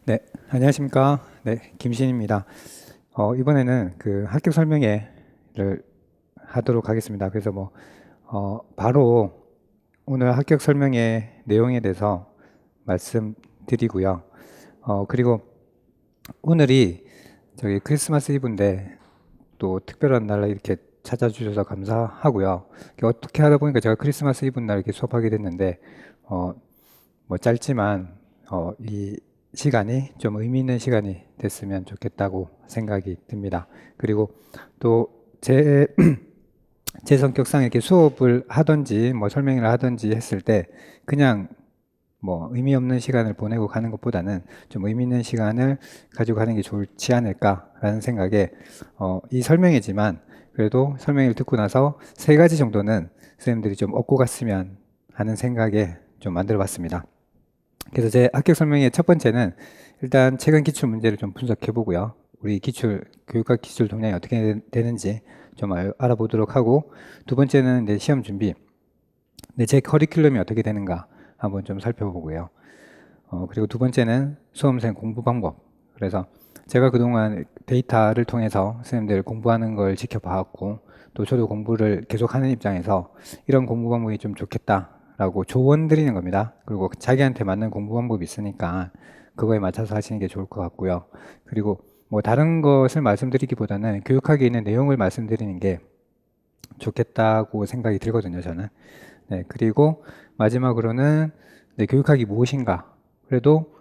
네, 안녕하십니까. 네, 김신입니다. 이번에는 그 합격 설명회를 하도록 하겠습니다. 그래서 바로 오늘 합격 설명회 내용에 대해서 말씀드리고요. 그리고 오늘이 저기 크리스마스 이브인데 또 특별한 날에 이렇게 찾아주셔서 감사하고요. 어떻게 하다 보니까 제가 크리스마스 이브 날 이렇게 수업하게 됐는데, 어, 짧지만, 이 시간이 좀 의미 있는 시간이 됐으면 좋겠다고 생각이 듭니다. 그리고 또 제 성격상 이렇게 수업을 하든지 설명을 하든지 했을 때 그냥 의미 없는 시간을 보내고 가는 것보다는 좀 의미 있는 시간을 가지고 가는 게 좋지 않을까라는 생각에 이 설명이지만 그래도 설명을 듣고 나서 세 가지 정도는 선생님들이 좀 얻고 갔으면 하는 생각에 좀 만들어 봤습니다. 그래서 제 합격 설명의 첫 번째는 일단 최근 기출 문제를 좀 분석해 보고요. 우리 교육학 기출 동향이 어떻게 되는지 좀 알아보도록 하고, 두 번째는 내 시험 준비, 제 커리큘럼이 어떻게 되는가 한번 좀 살펴보고요. 그리고 두 번째는 수험생 공부 방법. 그래서 제가 그동안 데이터를 통해서 선생님들 공부하는 걸 지켜봐왔고, 또 저도 공부를 계속하는 입장에서 이런 공부 방법이 좀 좋겠다라고 조언 드리는 겁니다. 그리고 자기한테 맞는 공부 방법이 있으니까 그거에 맞춰서 하시는 게 좋을 것 같고요. 그리고 다른 것을 말씀드리기보다는 교육학에 있는 내용을 말씀드리는 게 좋겠다고 생각이 들거든요, 저는. 네, 그리고 마지막으로는 교육학이 무엇인가. 그래도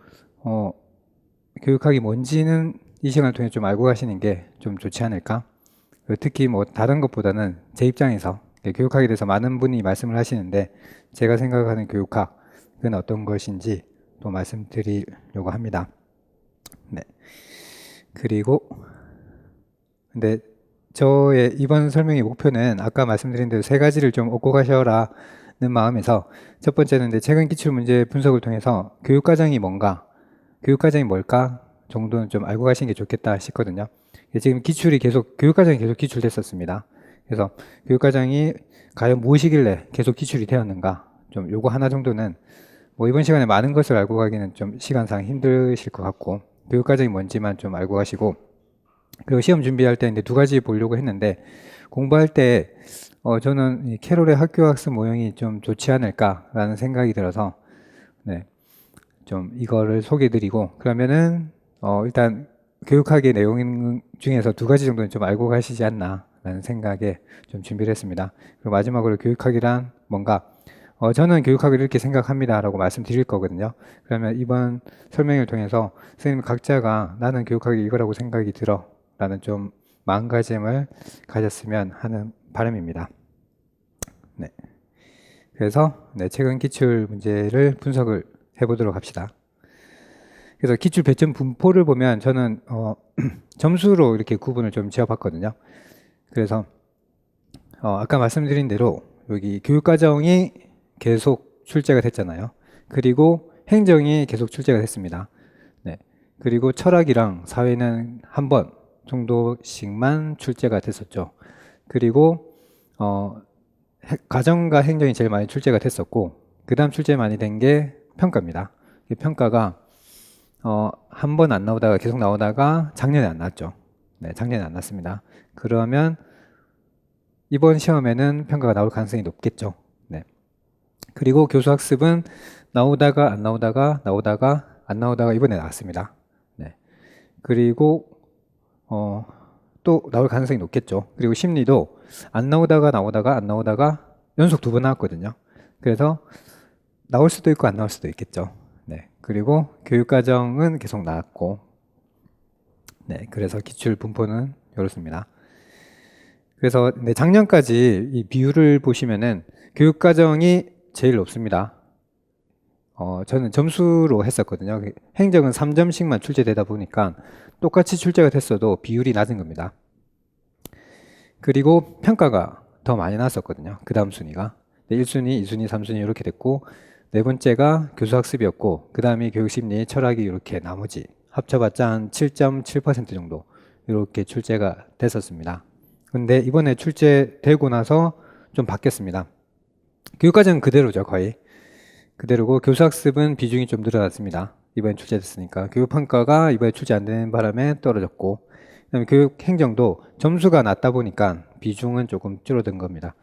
교육학이 뭔지는 이 시간을 통해 좀 알고 가시는 게 좀 좋지 않을까. 특히 다른 것보다는 제 입장에서 교육학에 대해서 많은 분이 말씀을 하시는데 제가 생각하는 교육학은 어떤 것인지 또 말씀드리려고 합니다. 네. 그리고 근데 저의 이번 설명의 목표는 아까 말씀드린 대로 세 가지를 좀 얻고 가셔라는 마음에서, 첫 번째는 최근 기출 문제 분석을 통해서 교육과정이 뭘까 정도는 좀 알고 가시는 게 좋겠다 싶거든요. 지금 교육과정이 계속 기출됐었습니다. 그래서 교육과정이 과연 무엇이길래 계속 기출이 되었는가, 좀 요거 하나 정도는 이번 시간에 많은 것을 알고 가기는 좀 시간상 힘드실 것 같고, 교육과정이 뭔지만 좀 알고 가시고, 그리고 시험 준비할 때 두 가지 보려고 했는데, 공부할 때 저는 이 캐롤의 학교학습 모형이 좀 좋지 않을까라는 생각이 들어서 좀 이거를 소개해드리고, 그러면은 일단 교육학의 내용 중에서 두 가지 정도는 좀 알고 가시지 않나라는 생각에 좀 준비를 했습니다. 그리고 마지막으로 교육학이란 뭔가, 저는 교육학을 이렇게 생각합니다라고 말씀드릴 거거든요. 그러면 이번 설명을 통해서 선생님 각자가 나는 교육학이 이거라고 생각이 들어 라는 좀 마음가짐을 가졌으면 하는 바람입니다. 네. 그래서 최근 기출 문제를 분석을 해보도록 합시다. 그래서 기출 배점 분포를 보면 저는 점수로 이렇게 구분을 좀 지어봤거든요. 그래서 아까 말씀드린 대로 여기 교육과정이 계속 출제가 됐잖아요. 그리고 행정이 계속 출제가 됐습니다. 네. 그리고 철학이랑 사회는 한 번 정도씩만 출제가 됐었죠. 그리고 가정과 행정이 제일 많이 출제가 됐었고, 그 다음 출제 많이 된 게 평가입니다. 평가가 한 번 안 나오다가 계속 나오다가 작년에 안 나왔죠. 네, 작년에 안 났습니다. 그러면 이번 시험에는 평가가 나올 가능성이 높겠죠. 네. 그리고 교수학습은 나오다가 안 나오다가 안 나오다가 이번에 나왔습니다. 네. 그리고 또 나올 가능성이 높겠죠. 그리고 심리도 안 나오다가 안 나오다가 연속 두 번 나왔거든요. 그래서 나올 수도 있고 안 나올 수도 있겠죠. 네. 그리고 교육과정은 계속 나왔고, 네. 그래서 기출 분포는 이렇습니다. 그래서 작년까지 이 비율을 보시면은 교육과정이 제일 높습니다. 저는 점수로 했었거든요. 행정은 3점씩만 출제되다 보니까 똑같이 출제가 됐어도 비율이 낮은 겁니다. 그리고 평가가 더 많이 나왔었거든요. 그 다음 순위가 1순위, 2순위, 3순위 이렇게 됐고, 네 번째가 교수학습이었고, 그 다음이 교육심리, 철학이 이렇게 나머지 합쳐봤자 한 7.7% 정도 이렇게 출제가 됐었습니다. 근데 이번에 출제되고 나서 좀 바뀌었습니다. 교육과정은 그대로죠, 거의. 그대로고 교수학습은 비중이 좀 늘어났습니다. 이번에 출제됐으니까 교육평가가 이번에 출제 안 되는 바람에 떨어졌고, 그다음에 교육행정도 점수가 낮다 보니까 비중은 조금 줄어든 겁니다.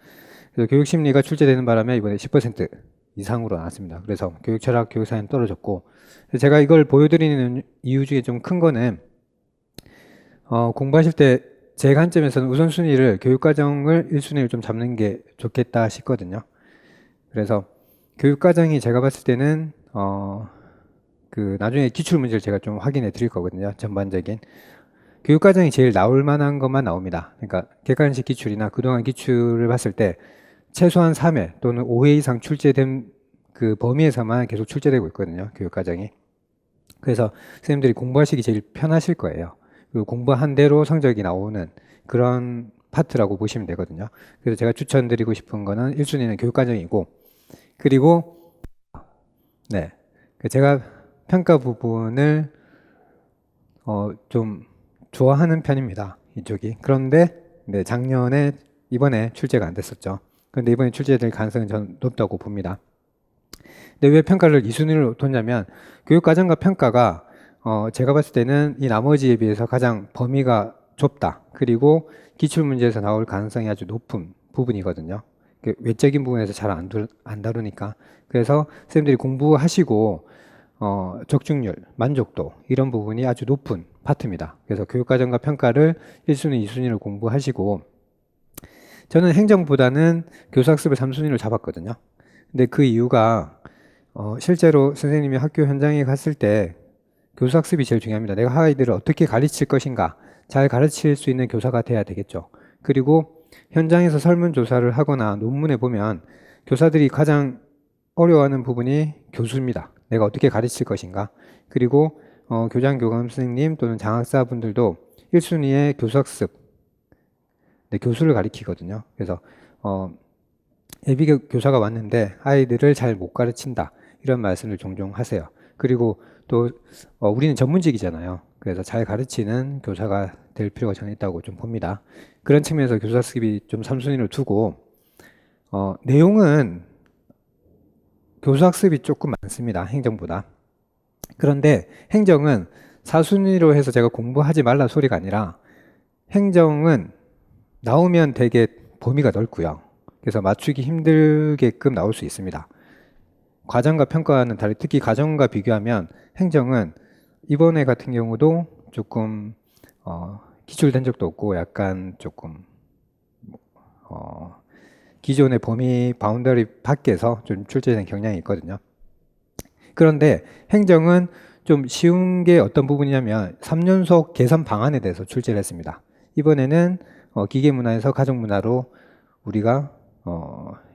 그래서 교육심리가 출제되는 바람에 이번에 10% 이상으로 나왔습니다. 그래서 교육철학, 교육사회는 떨어졌고, 제가 이걸 보여드리는 이유 중에 좀 큰 거는 공부하실 때 제 관점에서는 우선순위를 교육과정을 1순위를 좀 잡는 게 좋겠다 싶거든요. 그래서 교육과정이 제가 봤을 때는 나중에 기출문제를 제가 좀 확인해 드릴 거거든요. 전반적인 교육과정이 제일 나올 만한 것만 나옵니다. 그러니까 객관식 기출이나 그동안 기출을 봤을 때 최소한 3회 또는 5회 이상 출제된 그 범위에서만 계속 출제되고 있거든요. 교육과정이. 그래서 선생님들이 공부하시기 제일 편하실 거예요. 그리고 공부한 대로 성적이 나오는 그런 파트라고 보시면 되거든요. 그래서 제가 추천드리고 싶은 거는 1순위는 교육과정이고, 그리고 네, 제가 평가 부분을 좀 좋아하는 편입니다. 이쪽이. 그런데 네, 작년에 이번에 출제가 안 됐었죠. 그런데 이번에 출제될 가능성은 저는 높다고 봅니다. 근데 왜 평가를 2순위로 뒀냐면 교육과정과 평가가 제가 봤을 때는 이 나머지에 비해서 가장 범위가 좁다. 그리고 기출문제에서 나올 가능성이 아주 높은 부분이거든요. 외적인 부분에서 잘 안 다루니까. 그래서 선생님들이 공부하시고 적중률, 만족도 이런 부분이 아주 높은 파트입니다. 그래서 교육과정과 평가를 1순위, 2순위를 공부하시고, 저는 행정보다는 교수학습을 3순위로 잡았거든요. 근데 그 이유가 실제로 선생님이 학교 현장에 갔을 때 교수학습이 제일 중요합니다. 내가 아이들을 어떻게 가르칠 것인가, 잘 가르칠 수 있는 교사가 돼야 되겠죠. 그리고 현장에서 설문조사를 하거나 논문에 보면 교사들이 가장 어려워하는 부분이 교수입니다. 내가 어떻게 가르칠 것인가. 그리고 교장, 교감 선생님 또는 장학사분들도 1순위의 교수학습, 네, 교수를 가리키거든요. 그래서 예비 교사가 왔는데 아이들을 잘 못 가르친다, 이런 말씀을 종종 하세요. 그리고 또 우리는 전문직이잖아요. 그래서 잘 가르치는 교사가 될 필요가 저는 있다고 좀 봅니다. 그런 측면에서 교수학습이 좀 3순위로 두고, 내용은 교수학습이 조금 많습니다. 행정보다. 그런데 행정은 4순위로 해서 제가 공부하지 말라 소리가 아니라, 행정은 나오면 되게 범위가 넓고요. 그래서 맞추기 힘들게끔 나올 수 있습니다. 과정과 평가는 달리, 특히 과정과 비교하면 행정은 이번에 같은 경우도 조금 기출된 적도 없고 약간 조금 기존의 범위 바운더리 밖에서 좀 출제된 경향이 있거든요. 그런데 행정은 좀 쉬운 게 어떤 부분이냐면 3연속 개선 방안에 대해서 출제를 했습니다. 이번에는 기계문화에서 가정문화로 우리가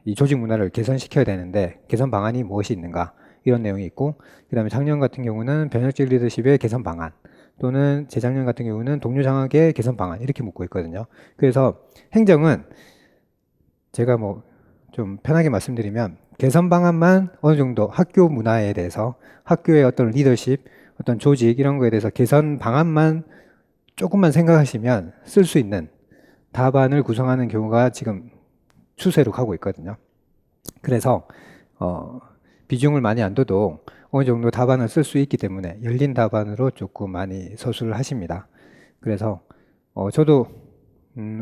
이 조직 문화를 개선시켜야 되는데 개선 방안이 무엇이 있는가, 이런 내용이 있고, 그 다음에 작년 같은 경우는 변혁적 리더십의 개선 방안, 또는 재작년 같은 경우는 동료 장악의 개선 방안, 이렇게 묻고 있거든요. 그래서 행정은 제가 뭐 좀 편하게 말씀드리면 개선 방안만 어느 정도 학교 문화에 대해서, 학교의 어떤 리더십, 어떤 조직 이런 거에 대해서 개선 방안만 조금만 생각하시면 쓸 수 있는 답안을 구성하는 경우가 지금 추세로 가고 있거든요. 그래서 비중을 많이 안 둬도 어느 정도 답안을 쓸 수 있기 때문에 열린 답안으로 조금 많이 서술을 하십니다. 그래서 저도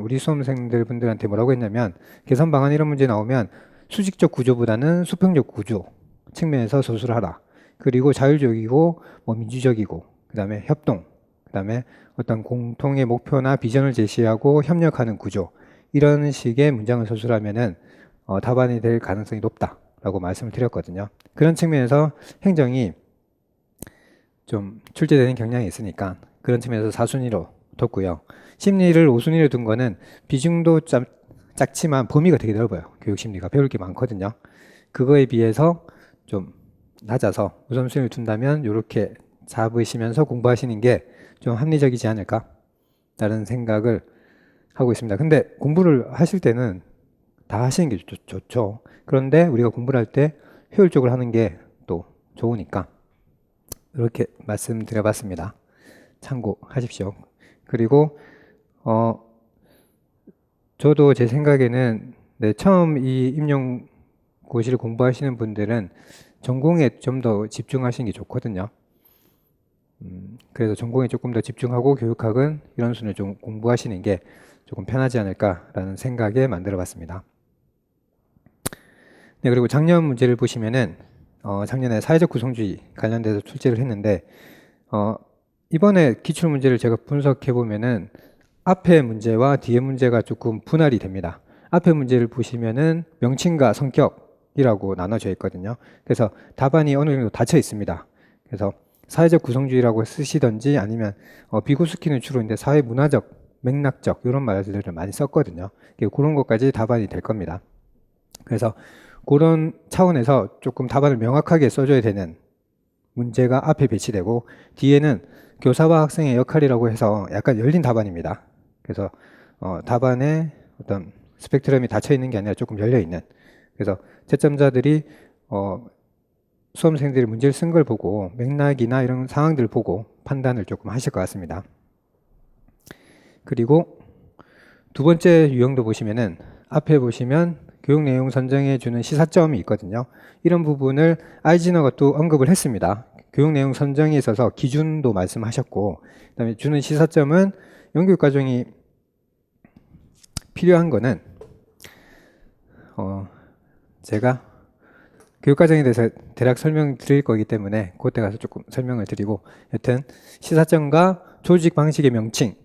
우리 수험생들 분들한테 뭐라고 했냐면, 개선 방안 이런 문제 나오면 수직적 구조보다는 수평적 구조 측면에서 서술을 하라. 그리고 자율적이고 민주적이고, 그 다음에 협동, 그 다음에 어떤 공통의 목표나 비전을 제시하고 협력하는 구조, 이런 식의 문장을 서술하면은 답안이 될 가능성이 높다라고 말씀을 드렸거든요. 그런 측면에서 행정이 좀 출제되는 경향이 있으니까 그런 측면에서 4순위로 뒀고요. 심리를 5순위로 둔 거는 비중도 작지만 범위가 되게 넓어요. 교육심리가 배울 게 많거든요. 그거에 비해서 좀 낮아서 우선순위를 둔다면 이렇게 잡으시면서 공부하시는 게 좀 합리적이지 않을까? 라는 생각을 하고 있습니다. 근데 공부를 하실 때는 다 하시는 게 좋죠. 그런데 우리가 공부를 할 때 효율적으로 하는 게 또 좋으니까 이렇게 말씀드려봤습니다. 참고하십시오. 그리고 저도 제 생각에는 처음 이 임용고시를 공부하시는 분들은 전공에 좀 더 집중하시는 게 좋거든요. 그래서 전공에 조금 더 집중하고 교육학은 이론순을 좀 공부하시는 게 조금 편하지 않을까라는 생각에 만들어 봤습니다. 네, 그리고 작년 문제를 보시면은 작년에 사회적 구성주의 관련돼서 출제를 했는데 이번에 기출 문제를 제가 분석해 보면은 앞에 문제와 뒤에 문제가 조금 분할이 됩니다. 앞에 문제를 보시면은 명칭과 성격이라고 나눠져 있거든요. 그래서 답안이 어느 정도 닫혀 있습니다. 그래서 사회적 구성주의라고 쓰시던지 아니면 비고스키는 주로 이제 사회 문화적, 맥락적 이런 말들을 많이 썼거든요. 그런 것까지 답안이 될 겁니다. 그래서 그런 차원에서 조금 답안을 명확하게 써줘야 되는 문제가 앞에 배치되고 뒤에는 교사와 학생의 역할이라고 해서 약간 열린 답안입니다. 그래서 답안에 어떤 스펙트럼이 닫혀 있는 게 아니라 조금 열려 있는. 그래서 채점자들이 수험생들이 문제를 쓴 걸 보고 맥락이나 이런 상황들을 보고 판단을 조금 하실 것 같습니다. 그리고 두 번째 유형도 보시면은 앞에 보시면 교육 내용 선정해 주는 시사점이 있거든요. 이런 부분을 아이진허가 또 언급을 했습니다. 교육 내용 선정에 있어서 기준도 말씀하셨고, 그다음에 주는 시사점은 연교육 과정이 필요한 거는 제가 교육 과정에 대해서 대략 설명드릴 거기 때문에 그때 가서 조금 설명을 드리고, 여튼 시사점과 조직 방식의 명칭,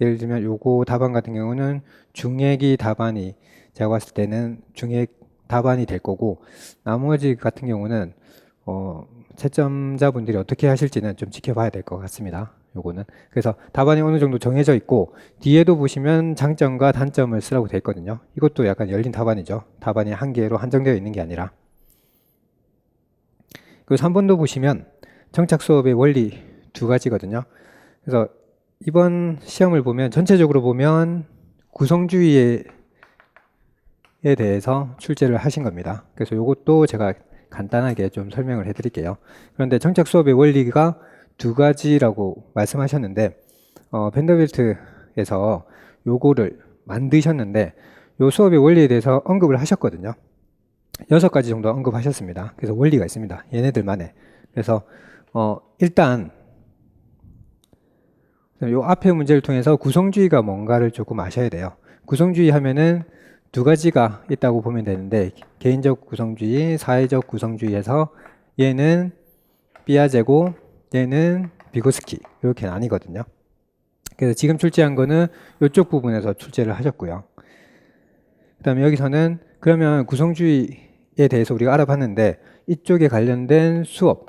예를 들면 요거 답안 같은 경우는 중액이 답안이 제가 봤을 때는 중액 답안이 될 거고, 나머지 같은 경우는 채점자분들이 어떻게 하실지는 좀 지켜봐야 될 것 같습니다. 요거는 그래서 답안이 어느 정도 정해져 있고 뒤에도 보시면 장점과 단점을 쓰라고 되어 있거든요. 이것도 약간 열린 답안이죠. 답안이 한 개로 한정되어 있는 게 아니라. 그리고 3번도 보시면 정착 수업의 원리 두 가지거든요. 그래서 이번 시험을 보면 전체적으로 보면 구성주의에 대해서 출제를 하신 겁니다. 그래서 이것도 제가 간단하게 좀 설명을 해드릴게요. 그런데 정착 수업의 원리가 두 가지라고 말씀하셨는데 벤더빌트에서 요거를 만드셨는데 요 수업의 원리에 대해서 언급을 하셨거든요. 6가지 정도 언급하셨습니다. 그래서 원리가 있습니다. 얘네들만의. 그래서 일단 요 앞에 문제를 통해서 구성주의가 뭔가를 조금 아셔야 돼요. 구성주의 하면은 두 가지가 있다고 보면 되는데 개인적 구성주의, 사회적 구성주의에서 얘는 삐아제고 얘는 비고스키 이렇게 나뉘거든요. 그래서 지금 출제한 거는 이쪽 부분에서 출제를 하셨고요. 그 다음에 여기서는 그러면 구성주의에 대해서 우리가 알아봤는데 이쪽에 관련된 수업,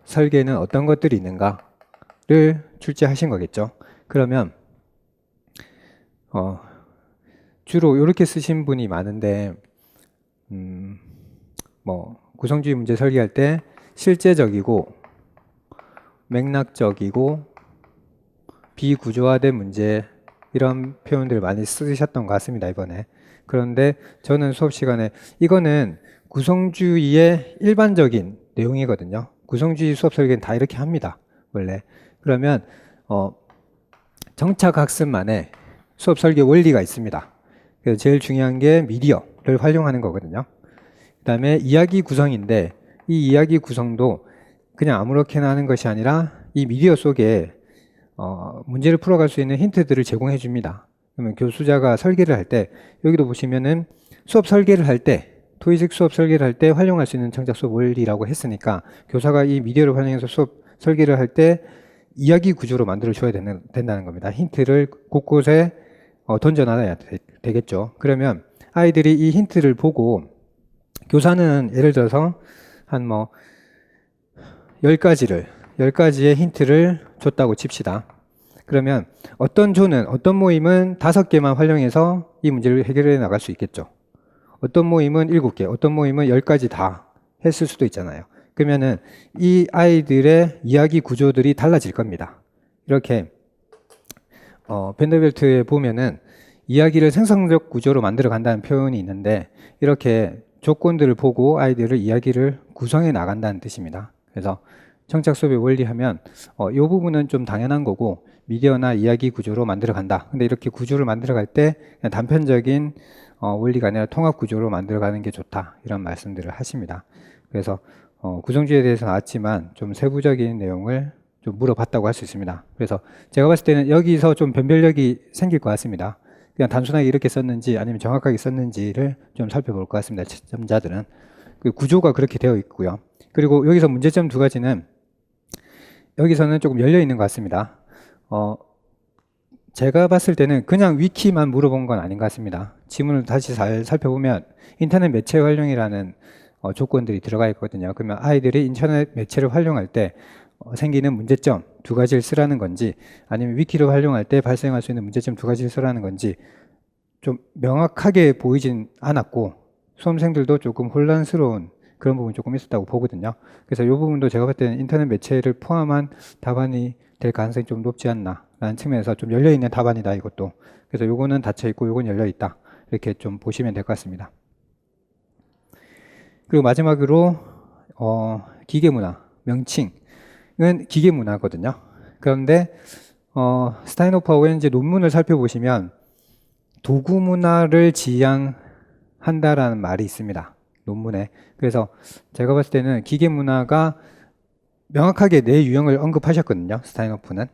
설계는 어떤 것들이 있는가를 출제하신 거겠죠. 그러면 주로 이렇게 쓰신 분이 많은데 구성주의 문제 설계할 때 실제적이고 맥락적이고 비구조화된 문제 이런 표현들을 많이 쓰셨던 것 같습니다, 이번에. 그런데 저는 수업 시간에 이거는 구성주의의 일반적인 내용이거든요. 구성주의 수업 설계는 다 이렇게 합니다, 원래. 그러면 정착학습만의 수업 설계 원리가 있습니다. 그래서 제일 중요한 게 미디어를 활용하는 거거든요. 그 다음에 이야기 구성인데 이 이야기 구성도 그냥 아무렇게나 하는 것이 아니라 이 미디어 속에 문제를 풀어갈 수 있는 힌트들을 제공해 줍니다. 그러면 교수자가 설계를 할 때 여기도 보시면은 수업 설계를 할 때 토익 수업 설계를 할 때 활용할 수 있는 정착 수업 원리라고 했으니까 교사가 이 미디어를 활용해서 수업 설계를 할 때 이야기 구조로 만들어 줘야 된다는 겁니다. 힌트를 곳곳에 던져놔야 되겠죠. 그러면 아이들이 이 힌트를 보고 교사는 예를 들어서 한 10가지의 힌트를 줬다고 칩시다. 그러면 어떤 조는, 어떤 모임은 5개만 활용해서 이 문제를 해결해 나갈 수 있겠죠. 어떤 모임은 7개, 어떤 모임은 10가지 다 했을 수도 있잖아요. 그러면은 이 아이들의 이야기 구조들이 달라질 겁니다. 이렇게 벤더벨트에 보면은 이야기를 생성적 구조로 만들어 간다는 표현이 있는데 이렇게 조건들을 보고 아이들을 이야기를 구성해 나간다는 뜻입니다. 그래서 정착 수업의 원리 하면 이 부분은 좀 당연한 거고 미디어나 이야기 구조로 만들어 간다. 근데 이렇게 구조를 만들어 갈 때 그냥 단편적인 원리가 아니라 통합 구조로 만들어 가는 게 좋다. 이런 말씀들을 하십니다. 그래서 구성주의에 대해서 나왔지만 좀 세부적인 내용을 좀 물어봤다고 할 수 있습니다. 그래서 제가 봤을 때는 여기서 좀 변별력이 생길 것 같습니다. 그냥 단순하게 이렇게 썼는지 아니면 정확하게 썼는지를 좀 살펴볼 것 같습니다. 채점자들은. 그 구조가 그렇게 되어 있고요. 그리고 여기서 문제점 두 가지는 여기서는 조금 열려 있는 것 같습니다. 제가 봤을 때는 그냥 위키만 물어본 건 아닌 것 같습니다. 지문을 다시 잘 살펴보면 인터넷 매체 활용이라는 조건들이 들어가 있거든요. 그러면 아이들이 인터넷 매체를 활용할 때 생기는 문제점 두 가지를 쓰라는 건지 아니면 위키를 활용할 때 발생할 수 있는 문제점 두 가지를 쓰라는 건지 좀 명확하게 보이진 않았고 수험생들도 조금 혼란스러운 그런 부분이 조금 있었다고 보거든요. 그래서 이 부분도 제가 볼 때는 인터넷 매체를 포함한 답안이 될 가능성이 좀 높지 않나 라는 측면에서 좀 열려있는 답안이다 이것도. 그래서 요거는 닫혀있고 요건 열려있다 이렇게 좀 보시면 될 것 같습니다. 그리고 마지막으로 기계문화 명칭은 기계문화거든요. 그런데 스타인호프와 오렌지 논문을 살펴보시면 도구문화를 지향한다라는 말이 있습니다. 논문에. 그래서 제가 봤을 때는 기계문화가 명확하게 네 유형을 언급하셨거든요. 스타인호프는.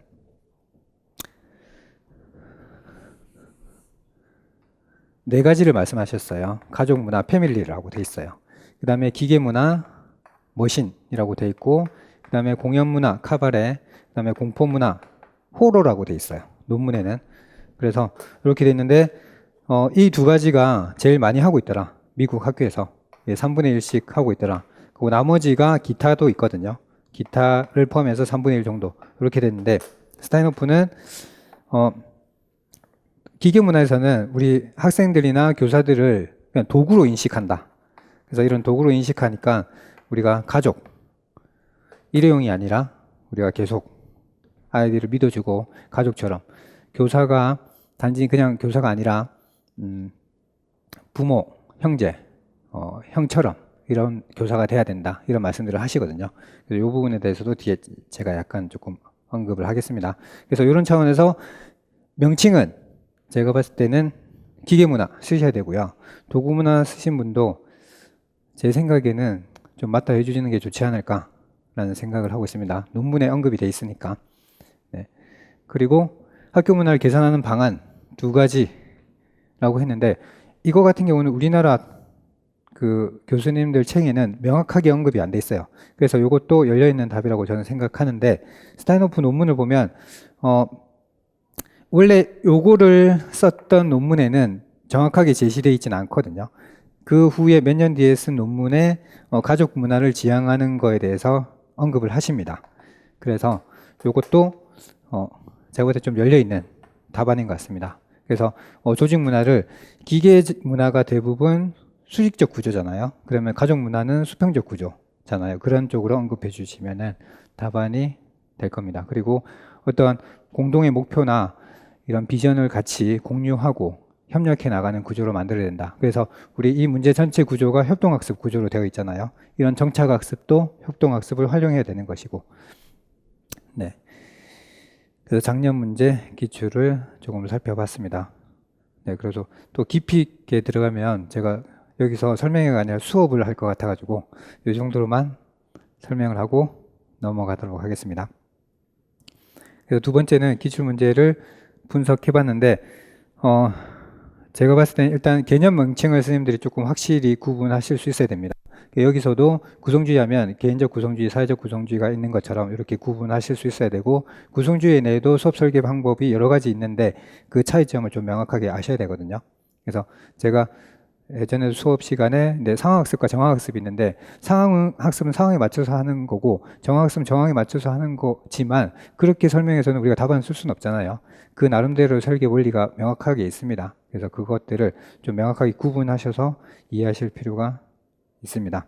네 가지를 말씀하셨어요. 가족문화, 패밀리라고 돼 있어요. 그 다음에 기계문화, 머신이라고 돼 있고, 그 다음에 공연문화, 카바레, 그 다음에 공포문화, 호러라고 돼 있어요. 논문에는. 그래서 이렇게 돼 있는데 이 두 가지가 제일 많이 하고 있더라. 미국 학교에서 3분의 1씩 하고 있더라. 그리고 나머지가 기타도 있거든요. 기타를 포함해서 3분의 1 정도 이렇게 됐는데 스타인호프는 기계문화에서는 우리 학생들이나 교사들을 그냥 도구로 인식한다. 그래서 이런 도구로 인식하니까 우리가 가족, 일회용이 아니라 우리가 계속 아이들을 믿어주고 가족처럼 교사가 단지 그냥 교사가 아니라 부모, 형제, 형처럼 이런 교사가 돼야 된다. 이런 말씀들을 하시거든요. 그래서 이 부분에 대해서도 뒤에 제가 약간 조금 언급을 하겠습니다. 그래서 이런 차원에서 명칭은 제가 봤을 때는 기계문화 쓰셔야 되고요. 도구문화 쓰신 분도 제 생각에는 좀 맡아 해주시는 게 좋지 않을까라는 생각을 하고 있습니다. 논문에 언급이 돼 있으니까. 네. 그리고 학교문화를 개선하는 방안 두 가지라고 했는데 이거 같은 경우는 우리나라 그 교수님들 책에는 명확하게 언급이 안 돼 있어요. 그래서 이것도 열려있는 답이라고 저는 생각하는데 스타인호프 논문을 보면 원래 요거를 썼던 논문에는 정확하게 제시되어 있지는 않거든요. 그 후에 몇 년 뒤에 쓴 논문에 가족 문화를 지향하는 거에 대해서 언급을 하십니다. 그래서 요것도 제가 볼 때 좀 열려있는 답안인 것 같습니다. 그래서 조직 문화를 기계 문화가 대부분 수직적 구조잖아요. 그러면 가족 문화는 수평적 구조잖아요. 그런 쪽으로 언급해 주시면은 답안이 될 겁니다. 그리고 어떠한 공동의 목표나 이런 비전을 같이 공유하고 협력해 나가는 구조로 만들어야 된다. 그래서 우리 이 문제 전체 구조가 협동학습 구조로 되어 있잖아요. 이런 정착학습도 협동학습을 활용해야 되는 것이고. 네. 그래서 작년 문제 기출을 조금 살펴봤습니다. 네, 그래서 또 깊이 있게 들어가면 제가 여기서 설명회가 아니라 수업을 할 것 같아가지고 이 정도로만 설명을 하고 넘어가도록 하겠습니다. 그래서 두 번째는 기출 문제를 분석해봤는데 제가 봤을 때는 일단 개념 명칭을 선생님들이 조금 확실히 구분하실 수 있어야 됩니다. 여기서도 구성주의 하면 개인적 구성주의, 사회적 구성주의가 있는 것처럼 이렇게 구분하실 수 있어야 되고 구성주의 내에도 수업 설계 방법이 여러 가지 있는데 그 차이점을 좀 명확하게 아셔야 되거든요. 그래서 제가 예전에 수업 시간에 상황학습과 정황학습이 있는데 상황학습은 상황에 맞춰서 하는 거고 정황학습은 정황에 맞춰서 하는 거지만 그렇게 설명해서는 우리가 답안을 쓸 수는 없잖아요. 그 나름대로 설계 원리가 명확하게 있습니다. 그래서 그것들을 좀 명확하게 구분하셔서 이해하실 필요가 있습니다.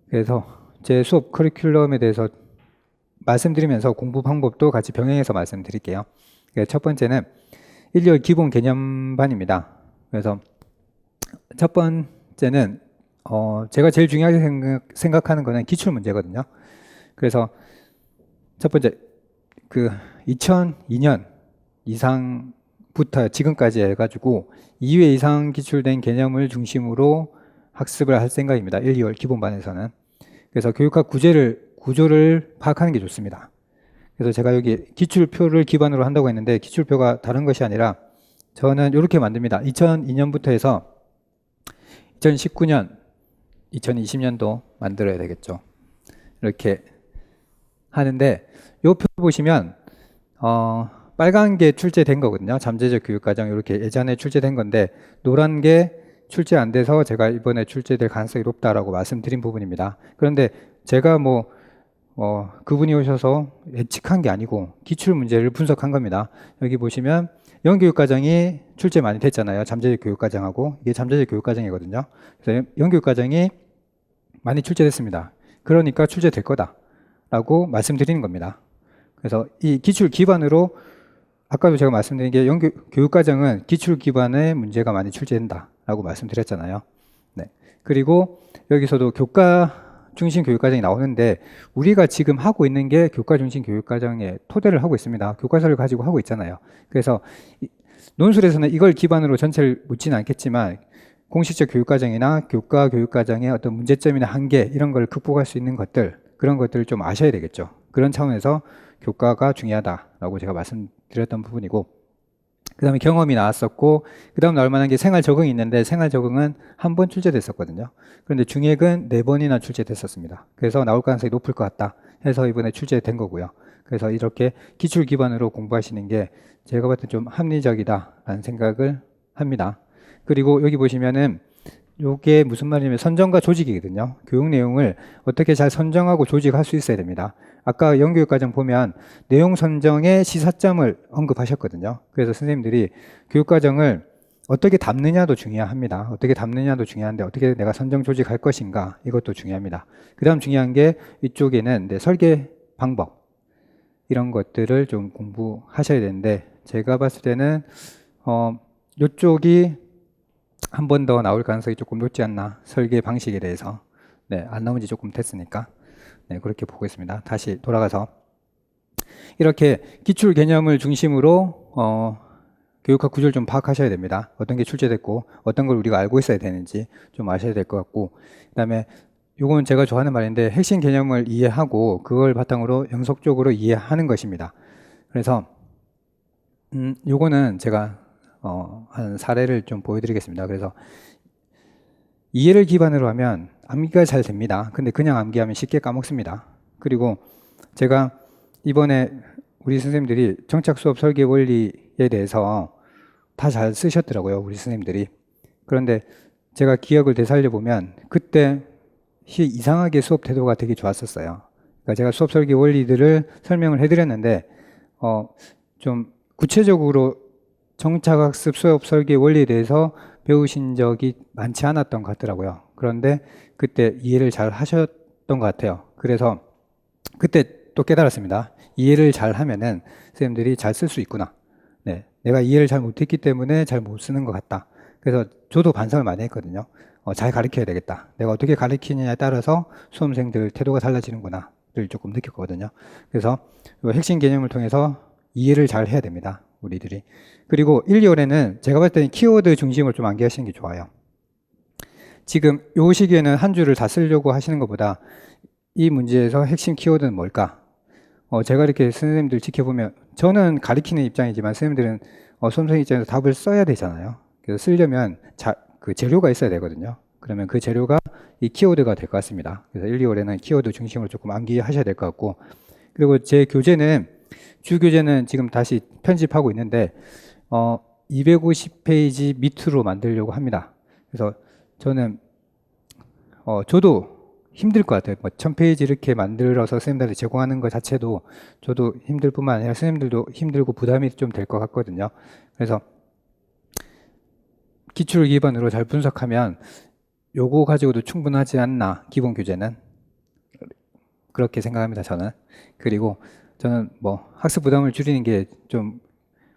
그래서 제 수업 커리큘럼에 대해서 말씀드리면서 공부 방법도 같이 병행해서 말씀드릴게요. 첫 번째는 1월 기본 개념반입니다. 그래서 첫 번째는 제가 제일 중요하게 생각하는 거는 기출 문제거든요. 그래서 첫 번째 그 2002년 이상부터 지금까지 해가지고 2회 이상 기출된 개념을 중심으로 학습을 할 생각입니다. 1, 2월 기본반에서는. 그래서 교육학 구제를 구조를 파악하는 게 좋습니다. 그래서 제가 여기 기출표를 기반으로 한다고 했는데 기출표가 다른 것이 아니라 저는 이렇게 만듭니다. 2002년부터 해서 2019년, 2020년도 만들어야 되겠죠. 이렇게 하는데 이 표 보시면 빨간 게 출제된 거거든요. 잠재적 교육과정 이렇게 예전에 출제된 건데 노란 게 출제 안 돼서 제가 이번에 출제될 가능성이 높다라고 말씀드린 부분입니다. 그런데 제가 그분이 오셔서 예측한 게 아니고 기출 문제를 분석한 겁니다. 여기 보시면 영교육과정이 출제 많이 됐잖아요. 잠재적 교육과정하고 이게 잠재적 교육과정이거든요. 그래서 영교육과정이 많이 출제됐습니다. 그러니까 출제될 거다라고 말씀드리는 겁니다. 그래서 이 기출 기반으로 아까도 제가 말씀드린 게 교육과정은 기출 기반의 문제가 많이 출제된다라고 말씀드렸잖아요. 네. 그리고 여기서도 교과 중심 교육과정이 나오는데 우리가 지금 하고 있는 게 교과 중심 교육과정의 토대를 하고 있습니다. 교과서를 가지고 하고 있잖아요. 그래서 논술에서는 이걸 기반으로 전체를 묻지는 않겠지만 공식적 교육과정이나 교과 교육과정의 어떤 문제점이나 한계 이런 걸 극복할 수 있는 것들 그런 것들을 좀 아셔야 되겠죠. 그런 차원에서 교과가 중요하다라고 제가 말씀드렸던 부분이고 그 다음에 경험이 나왔었고 그 다음 나올 만한 게 생활 적응이 있는데 생활 적응은 한 번 출제됐었거든요. 그런데 중액은 4번이나 출제됐었습니다. 그래서 나올 가능성이 높을 것 같다 해서 이번에 출제된 거고요. 그래서 이렇게 기출 기반으로 공부하시는 게 제가 봤을 때 좀 합리적이다라는 생각을 합니다. 그리고 여기 보시면은 요게 무슨 말이냐면 선정과 조직이거든요. 교육 내용을 어떻게 잘 선정하고 조직할 수 있어야 됩니다. 아까 영교육과정 보면 내용 선정의 시사점을 언급하셨거든요. 그래서 선생님들이 교육과정을 어떻게 담느냐도 중요합니다. 어떻게 담느냐도 중요한데 어떻게 내가 선정 조직할 것인가 이것도 중요합니다. 그 다음 중요한 게 이쪽에는 설계 방법 이런 것들을 좀 공부하셔야 되는데 제가 봤을 때는 이쪽이 한 번 더 나올 가능성이 조금 높지 않나 설계 방식에 대해서 안 나온 지 조금 됐으니까 그렇게 보고 있습니다. 다시 돌아가서 이렇게 기출 개념을 중심으로 교육학 구조를 좀 파악하셔야 됩니다. 어떤 게 출제됐고 어떤 걸 우리가 알고 있어야 되는지 좀 아셔야 될 것 같고 그 다음에 이건 제가 좋아하는 말인데 핵심 개념을 이해하고 그걸 바탕으로 연속적으로 이해하는 것입니다. 그래서 요거는 제가 한 사례를 좀 보여드리겠습니다. 그래서 이해를 기반으로 하면 암기가 잘 됩니다. 근데 그냥 암기하면 쉽게 까먹습니다. 그리고 제가 이번에 우리 선생님들이 정착 수업 설계 원리에 대해서 다 잘 쓰셨더라고요. 우리 선생님들이. 그런데 제가 기억을 되살려 보면 그때 이상하게 수업 태도가 되게 좋았었어요. 그러니까 제가 수업 설계 원리들을 설명을 해드렸는데 좀 구체적으로 정착학습 수업 설계 원리에 대해서 배우신 적이 많지 않았던 것 같더라고요. 그런데 그때 이해를 잘 하셨던 것 같아요. 그래서 그때 또 깨달았습니다. 이해를 잘 하면은 선생님들이 잘 쓸 수 있구나. 내가 이해를 잘 못했기 때문에 잘 못 쓰는 것 같다. 그래서 저도 반성을 많이 했거든요. 잘 가르쳐야 되겠다. 내가 어떻게 가르치느냐에 따라서 수험생들 태도가 달라지는구나를 조금 느꼈거든요. 그래서 핵심 개념을 통해서 이해를 잘 해야 됩니다. 우리들이. 그리고 1, 2월에는 제가 봤을 때는 키워드 중심을 좀 암기하시는 게 좋아요. 지금 요 시기에는 한 줄을 다 쓰려고 하시는 것보다 이 문제에서 핵심 키워드는 뭘까? 제가 이렇게 선생님들 지켜보면 저는 가르치는 입장이지만 선생님들은 수험생 입장에서 답을 써야 되잖아요. 그래서 쓰려면 그 재료가 있어야 되거든요. 그러면 그 재료가 이 키워드가 될 것 같습니다. 그래서 1, 2월에는 키워드 중심으로 조금 암기하셔야 될 것 같고 그리고 제 교재는 주 교재는 지금 다시 편집하고 있는데 250페이지 밑으로 만들려고 합니다. 그래서 저는 저도 힘들 것 같아요. 1000페이지 이렇게 만들어서 선생님들한테 제공하는 것 자체도 저도 힘들 뿐만 아니라 선생님들도 힘들고 부담이 좀 될 것 같거든요. 그래서 기출 기반으로 잘 분석하면 요거 가지고도 충분하지 않나, 기본 교재는. 그렇게 생각합니다, 저는. 그리고 저는 학습 부담을 줄이는 게 좀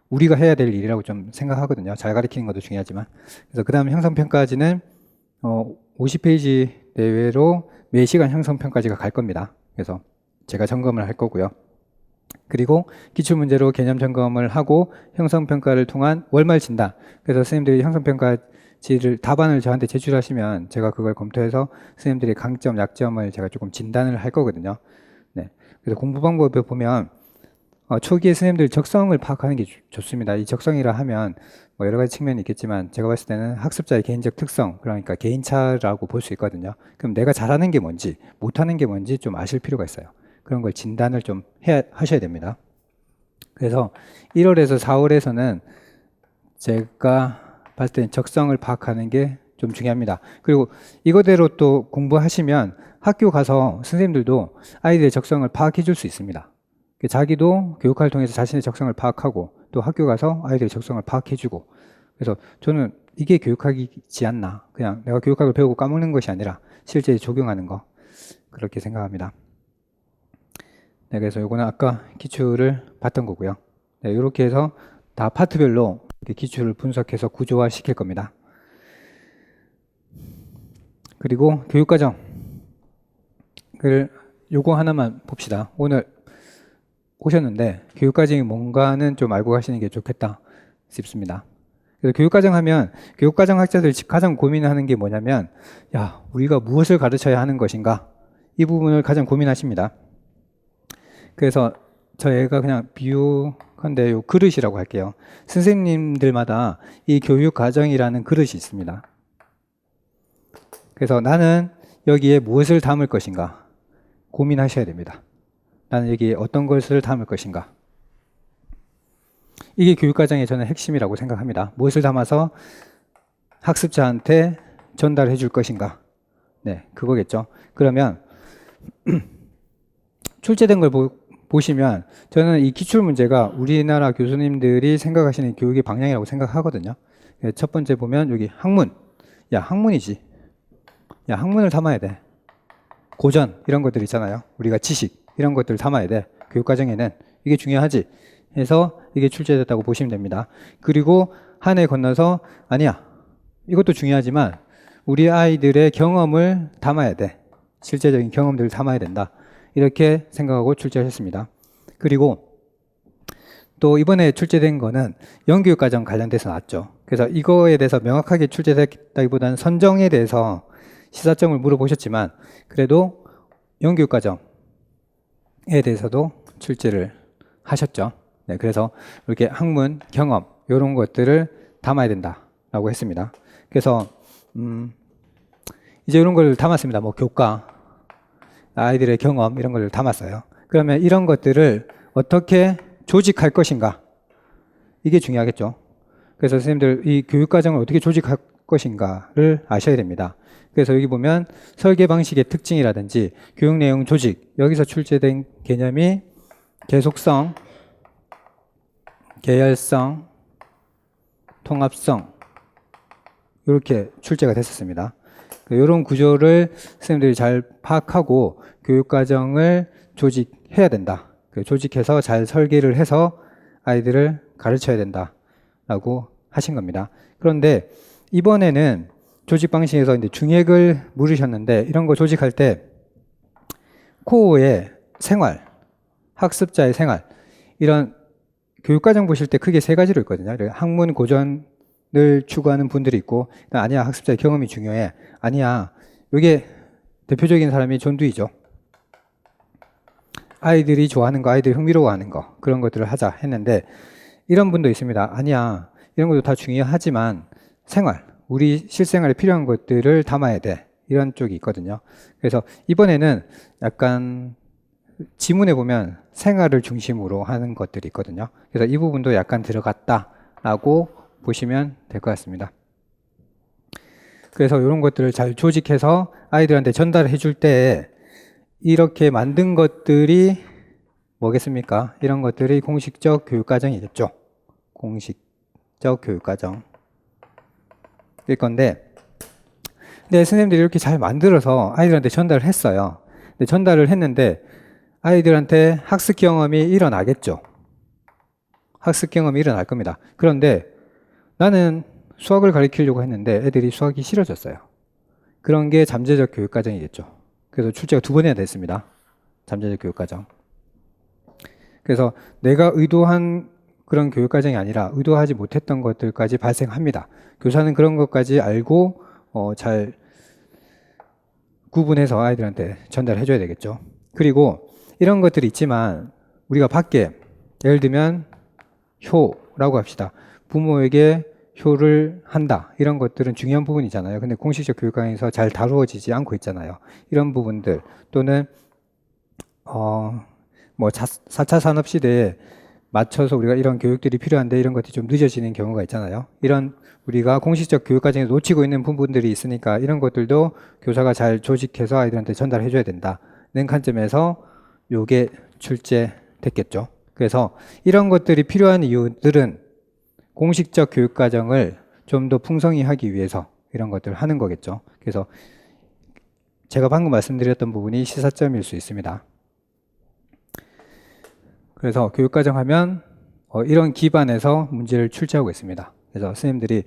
우리가 해야 될 일이라고 좀 생각하거든요. 잘 가르치는 것도 중요하지만. 그래서 그 다음 형성평가지는 50페이지 내외로 매시간 형성평가지가 갈 겁니다. 그래서 제가 점검을 할 거고요. 그리고 기출문제로 개념 점검을 하고 형성평가를 통한 월말 진단. 그래서 선생님들이 형성평가지를 답안을 저한테 제출하시면 제가 그걸 검토해서 선생님들의 강점, 약점을 제가 조금 진단을 할 거거든요. 그래서 공부 방법에 보면 초기에 선생님들 적성을 파악하는 게 좋습니다. 이 적성이라 하면 뭐 여러 가지 측면이 있겠지만 제가 봤을 때는 학습자의 개인적 특성, 그러니까 개인차라고 볼 수 있거든요. 그럼 내가 잘하는 게 뭔지, 못하는 게 뭔지 좀 아실 필요가 있어요. 그런 걸 진단을 좀 하셔야 됩니다. 그래서 1월에서 4월에서는 제가 봤을 때는 적성을 파악하는 게 좀 중요합니다. 그리고 이거대로 또 공부하시면 학교 가서 선생님들도 아이들의 적성을 파악해 줄 수 있습니다. 자기도 교육활동을 통해서 자신의 적성을 파악하고 또 학교 가서 아이들의 적성을 파악해 주고, 그래서 저는 이게 교육학이지 않나, 그냥 내가 교육학을 배우고 까먹는 것이 아니라 실제 적용하는 거, 그렇게 생각합니다. 네, 그래서 요거는 아까 기출을 봤던 거고요. 네, 이렇게 해서 다 파트별로 이렇게 기출을 분석해서 구조화 시킬 겁니다. 그리고 교육과정을 요거 하나만 봅시다. 오늘 오셨는데 교육과정이 뭔가는 좀 알고 가시는 게 좋겠다 싶습니다. 그래서 교육과정 하면 교육과정 학자들 가장 고민하는 게 뭐냐면, 야, 우리가 무엇을 가르쳐야 하는 것인가, 이 부분을 가장 고민하십니다. 그래서 저희가 그냥 비유한데 요 그릇이라고 할게요. 선생님들마다 이 교육과정이라는 그릇이 있습니다. 그래서 나는 여기에 무엇을 담을 것인가 고민하셔야 됩니다. 나는 여기에 어떤 것을 담을 것인가. 이게 교육과정의 저는 핵심이라고 생각합니다. 무엇을 담아서 학습자한테 전달해 줄 것인가. 네, 그거겠죠. 그러면 출제된 걸 보시면 저는 이 기출문제가 우리나라 교수님들이 생각하시는 교육의 방향이라고 생각하거든요. 첫 번째 보면 여기 학문. 야, 학문이지. 야, 학문을 담아야 돼. 고전 이런 것들 있잖아요. 우리가 지식 이런 것들을 담아야 돼. 교육과정에는 이게 중요하지 해서 이게 출제됐다고 보시면 됩니다. 그리고 한 해 건너서 아니야, 이것도 중요하지만 우리 아이들의 경험을 담아야 돼. 실제적인 경험들을 담아야 된다. 이렇게 생각하고 출제하셨습니다. 그리고 또 이번에 출제된 거는 영교육과정 관련돼서 나왔죠. 그래서 이거에 대해서 명확하게 출제됐다기보다는 선정에 대해서 시사점을 물어보셨지만 그래도 영교육과정에 대해서도 출제를 하셨죠. 네, 그래서 이렇게 학문, 경험 이런 것들을 담아야 된다라고 했습니다. 그래서 이제 이런 걸 담았습니다. 뭐 교과, 아이들의 경험 이런 걸 담았어요. 그러면 이런 것들을 어떻게 조직할 것인가, 이게 중요하겠죠. 그래서 선생님들 이 교육과정을 어떻게 조직할 것인가를 아셔야 됩니다. 그래서 여기 보면 설계 방식의 특징이라든지 교육 내용 조직, 여기서 출제된 개념이 계속성, 계열성, 통합성, 이렇게 출제가 됐었습니다. 이런 구조를 선생님들이 잘 파악하고 교육과정을 조직해야 된다. 조직해서 잘 설계를 해서 아이들을 가르쳐야 된다라고 하신 겁니다. 그런데 이번에는 조직 방식에서 이제 중액을 물으셨는데, 이런 거 조직할 때 코어의 생활, 학습자의 생활, 이런 교육과정 보실 때 크게 세 가지로 있거든요. 학문 고전을 추구하는 분들이 있고, 아니야, 학습자의 경험이 중요해. 아니야, 이게 대표적인 사람이 존두이죠. 아이들이 좋아하는 거, 아이들이 흥미로워하는 거, 그런 것들을 하자 했는데, 이런 분도 있습니다. 아니야, 이런 것도 다 중요하지만 생활, 우리 실생활에 필요한 것들을 담아야 돼. 이런 쪽이 있거든요. 그래서 이번에는 약간 지문에 보면 생활을 중심으로 하는 것들이 있거든요. 그래서 이 부분도 약간 들어갔다라고 보시면 될 것 같습니다. 그래서 이런 것들을 잘 조직해서 아이들한테 전달해 줄 때 이렇게 만든 것들이 뭐겠습니까? 이런 것들이 공식적 교육과정이겠죠. 공식적 교육과정 일 건데, 네, 선생님들이 이렇게 잘 만들어서 아이들한테 전달을 했어요. 근데 전달을 했는데 아이들한테 학습 경험이 일어나겠죠. 학습 경험이 일어날 겁니다. 그런데 나는 수학을 가르치려고 했는데 애들이 수학이 싫어졌어요. 그런 게 잠재적 교육과정이겠죠. 그래서 출제가 2번이나 됐습니다. 잠재적 교육과정. 그래서 내가 의도한 그런 교육과정이 아니라 의도하지 못했던 것들까지 발생합니다. 교사는 그런 것까지 알고 잘 구분해서 아이들한테 전달해 줘야 되겠죠. 그리고 이런 것들이 있지만 우리가 밖에 예를 들면 효라고 합시다. 부모에게 효를 한다. 이런 것들은 중요한 부분이잖아요. 근데 공식적 교육과정에서 잘 다루어지지 않고 있잖아요. 이런 부분들 또는 뭐 4차 산업시대에 맞춰서 우리가 이런 교육들이 필요한데 이런 것들이 좀 늦어지는 경우가 있잖아요. 이런 우리가 공식적 교육과정에 놓치고 있는 부분들이 있으니까 이런 것들도 교사가 잘 조직해서 아이들한테 전달해 줘야 된다는 관점에서 요게 출제됐겠죠. 그래서 이런 것들이 필요한 이유들은 공식적 교육과정을 좀 더 풍성히 하기 위해서 이런 것들을 하는 거겠죠. 그래서 제가 방금 말씀드렸던 부분이 시사점일 수 있습니다. 그래서 교육과정 하면 이런 기반에서 문제를 출제하고 있습니다. 그래서 선생님들이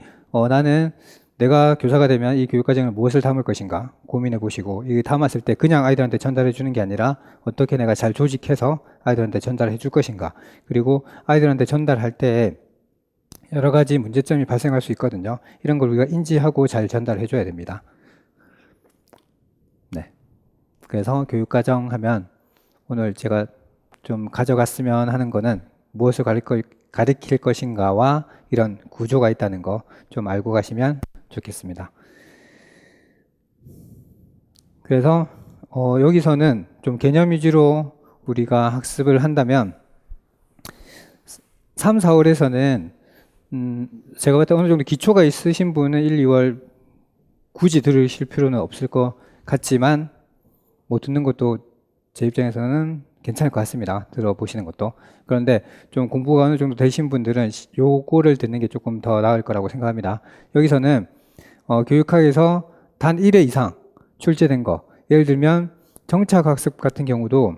나는 내가 교사가 되면 이 교육과정을 무엇을 담을 것인가 고민해 보시고 이게 담았을 때 그냥 아이들한테 전달해 주는 게 아니라 어떻게 내가 잘 조직해서 아이들한테 전달해 줄 것인가, 그리고 아이들한테 전달할 때 여러 가지 문제점이 발생할 수 있거든요. 이런 걸 우리가 인지하고 잘 전달해 줘야 됩니다. 네. 그래서 교육과정 하면 오늘 제가 좀 가져갔으면 하는 거는 무엇을 가르칠 것인가와 이런 구조가 있다는 거 좀 알고 가시면 좋겠습니다. 그래서 여기서는 좀 개념 위주로 우리가 학습을 한다면 3, 4월에서는 제가 봤을 때 어느 정도 기초가 있으신 분은 1, 2월 굳이 들으실 필요는 없을 것 같지만 뭐 듣는 것도 제 입장에서는 괜찮을 것 같습니다. 들어보시는 것도. 그런데 좀 공부가 어느 정도 되신 분들은 요거를 듣는 게 조금 더 나을 거라고 생각합니다. 여기서는 교육학에서 단 1회 이상 출제된 거, 예를 들면 정착학습 같은 경우도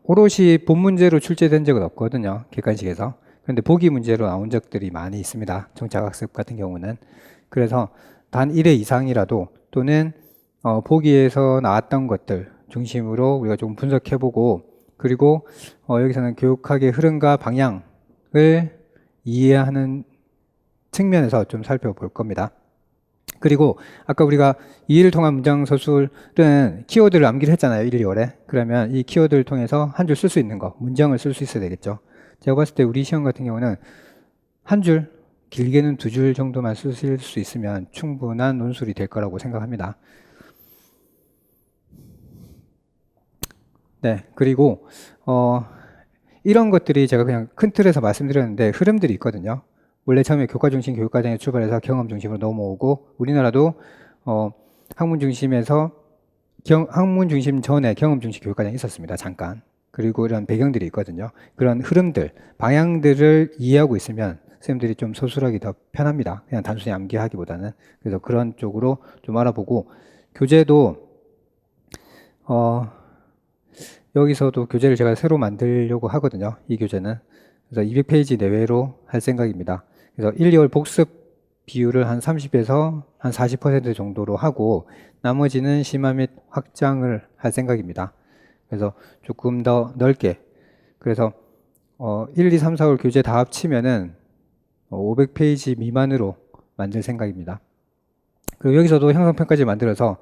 오롯이 본 문제로 출제된 적은 없거든요. 객관식에서. 그런데 보기 문제로 나온 적들이 많이 있습니다. 정착학습 같은 경우는. 그래서 단 1회 이상이라도 또는 보기에서 나왔던 것들 중심으로 우리가 좀 분석해보고, 그리고 여기서는 교육학의 흐름과 방향을 이해하는 측면에서 좀 살펴볼 겁니다. 그리고 아까 우리가 2일 통한 문장 서술은 키워드를 암기를 했잖아요. 1, 2월에. 그러면 이 키워드를 통해서 한 줄 쓸 수 있는 거, 문장을 쓸 수 있어야 되겠죠. 제가 봤을 때 우리 시험 같은 경우는 한 줄, 길게는 2줄 정도만 쓰실 수 있으면 충분한 논술이 될 거라고 생각합니다. 네, 그리고 이런 것들이 제가 그냥 큰 틀에서 말씀드렸는데 흐름들이 있거든요. 원래 처음에 교과 중심 교육과정에 출발해서 경험 중심으로 넘어오고, 우리나라도 학문 중심에서 학문 중심 전에 경험 중심 교육과정이 있었습니다. 잠깐. 그리고 이런 배경들이 있거든요. 그런 흐름들, 방향들을 이해하고 있으면 선생님들이 좀 서술하기 더 편합니다. 그냥 단순히 암기하기보다는. 그래서 그런 쪽으로 좀 알아보고, 교재도 여기서도 교재를 제가 새로 만들려고 하거든요. 이 교재는. 그래서 200페이지 내외로 할 생각입니다. 그래서 1, 2월 복습 비율을 한 30에서 한 40% 정도로 하고, 나머지는 심화 및 확장을 할 생각입니다. 그래서 조금 더 넓게. 그래서 1, 2, 3, 4월 교재 다 합치면은 500페이지 미만으로 만들 생각입니다. 그리고 여기서도 형성평가지 만들어서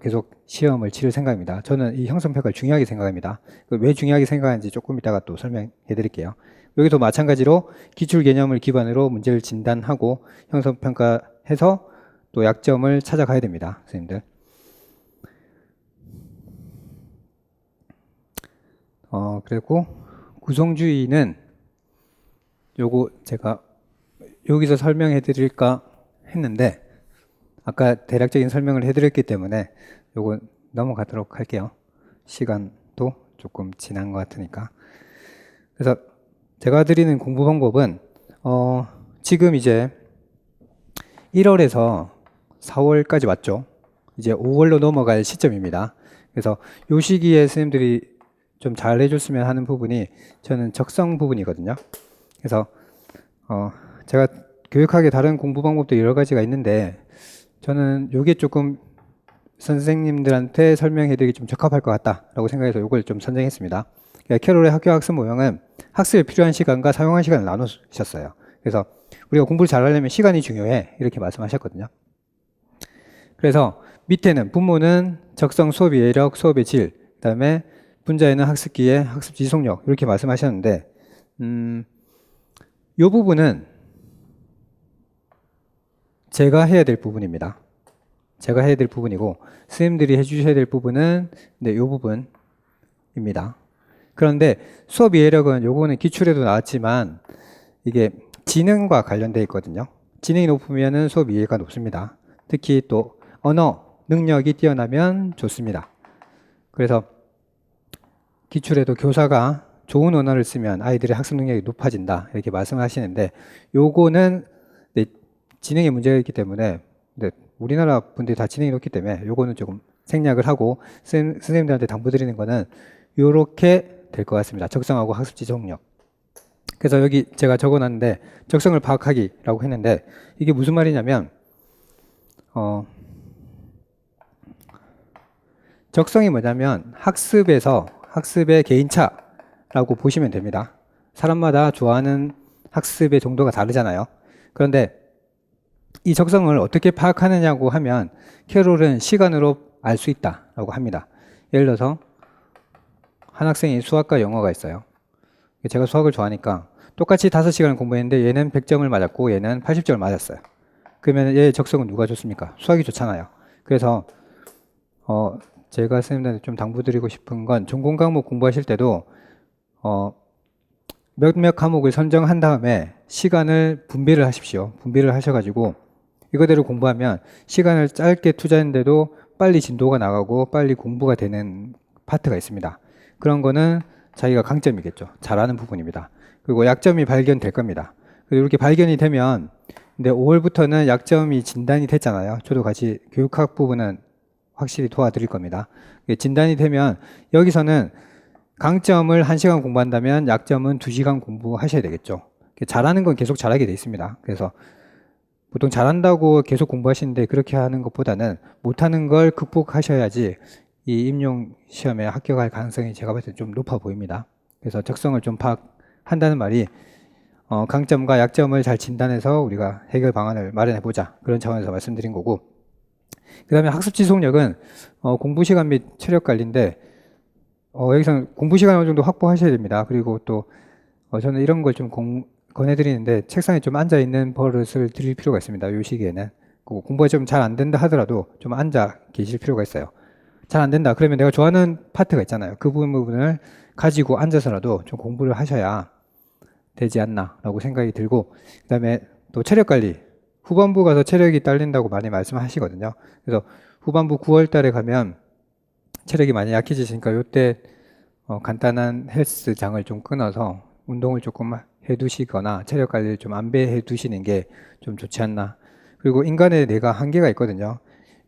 계속 시험을 치를 생각입니다. 저는 이 형성평가를 중요하게 생각합니다. 왜 중요하게 생각하는지 조금 이따가 또 설명해 드릴게요. 여기도 마찬가지로 기출 개념을 기반으로 문제를 진단하고 형성평가해서 또 약점을 찾아가야 됩니다. 선생님들. 그리고 구성주의는 요거 제가 여기서 설명해 드릴까 했는데 아까 대략적인 설명을 해드렸기 때문에 요거 넘어가도록 할게요. 시간도 조금 지난 것 같으니까. 그래서 제가 드리는 공부 방법은 지금 이제 1월에서 4월까지 왔죠. 이제 5월로 넘어갈 시점입니다. 그래서 요 시기에 선생님들이 좀 잘 해줬으면 하는 부분이 저는 적성 부분이거든요. 그래서 제가 교육학의 다른 공부 방법도 여러 가지가 있는데 저는 요게 조금 선생님들한테 설명해드리기 좀 적합할 것 같다라고 생각해서 요걸 좀 선정했습니다. 캐롤의 학교학습 모형은 학습에 필요한 시간과 사용한 시간을 나누셨어요. 그래서 우리가 공부를 잘하려면 시간이 중요해 이렇게 말씀하셨거든요. 그래서 밑에는 분모는 적성 수업 이해력, 수업의 질, 그다음에 분자에는 학습기의 학습 지속력 이렇게 말씀하셨는데 이 부분은 제가 해야 될 부분입니다. 제가 해야 될 부분이고 선생님들이 해주셔야 될 부분은 네, 이 부분입니다. 그런데 수업 이해력은 요거는 기출에도 나왔지만 이게 지능과 관련되어 있거든요. 지능이 높으면 수업 이해가 높습니다. 특히 또 언어 능력이 뛰어나면 좋습니다. 그래서 기출에도 교사가 좋은 언어를 쓰면 아이들의 학습 능력이 높아진다 이렇게 말씀하시는데 요거는 네, 지능의 문제가 있기 때문에 네, 우리나라 분들이 다 지능이 높기 때문에 요거는 조금 생략을 하고 선생님들한테 당부드리는 거는 요렇게 될 것 같습니다. 적성하고 학습 지속력. 그래서 여기 제가 적어놨는데 적성을 파악하기라고 했는데 이게 무슨 말이냐면 적성이 뭐냐면 학습의 개인차라고 보시면 됩니다. 사람마다 좋아하는 학습의 정도가 다르잖아요. 그런데 이 적성을 어떻게 파악하느냐고 하면 캐롤은 시간으로 알 수 있다라고 합니다. 예를 들어서 한 학생이 수학과 영어가 있어요. 제가 수학을 좋아하니까 똑같이 5시간을 공부했는데 얘는 100점을 맞았고 얘는 80점을 맞았어요. 그러면 얘 적성은 누가 좋습니까? 수학이 좋잖아요. 그래서 제가 선생님들한테 좀 당부드리고 싶은 건 전공 과목 공부하실 때도 몇몇 과목을 선정한 다음에 시간을 분배를 하십시오. 분배를 하셔가지고 이거대로 공부하면 시간을 짧게 투자했는데도 빨리 진도가 나가고 빨리 공부가 되는 파트가 있습니다. 그런 거는 자기가 강점이겠죠. 잘하는 부분입니다. 그리고 약점이 발견될 겁니다. 그리고 이렇게 발견이 되면 근데 5월부터는 약점이 진단이 됐잖아요. 저도 같이 교육학 부분은 확실히 도와드릴 겁니다. 진단이 되면 여기서는 강점을 1시간 공부한다면 약점은 2시간 공부하셔야 되겠죠. 잘하는 건 계속 잘하게 돼 있습니다. 그래서 보통 잘한다고 계속 공부하시는데 그렇게 하는 것보다는 못하는 걸 극복하셔야지 이 임용 시험에 합격할 가능성이 제가 봤을 때 좀 높아 보입니다. 그래서 적성을 좀 파악한다는 말이 강점과 약점을 잘 진단해서 우리가 해결 방안을 마련해 보자 그런 차원에서 말씀드린 거고 그 다음에 학습 지속력은 공부 시간 및 체력 관리인데 여기서는 공부 시간 어느 정도 확보하셔야 됩니다. 그리고 또 저는 이런 걸 좀 권해드리는데 책상에 좀 앉아 있는 버릇을 드릴 필요가 있습니다. 이 시기에는 공부가 좀 잘 안 된다 하더라도 좀 앉아 계실 필요가 있어요. 잘 안 된다 그러면 내가 좋아하는 파트가 있잖아요. 그 부분을 가지고 앉아서라도 좀 공부를 하셔야 되지 않나 라고 생각이 들고 그 다음에 또 체력 관리 후반부 가서 체력이 딸린다고 많이 말씀하시거든요. 그래서 후반부 9월 달에 가면 체력이 많이 약해지시니까 이때 간단한 헬스장을 좀 끊어서 운동을 조금 해두시거나 체력 관리를 좀 안배해 두시는 게 좀 좋지 않나. 그리고 인간의 뇌가 한계가 있거든요.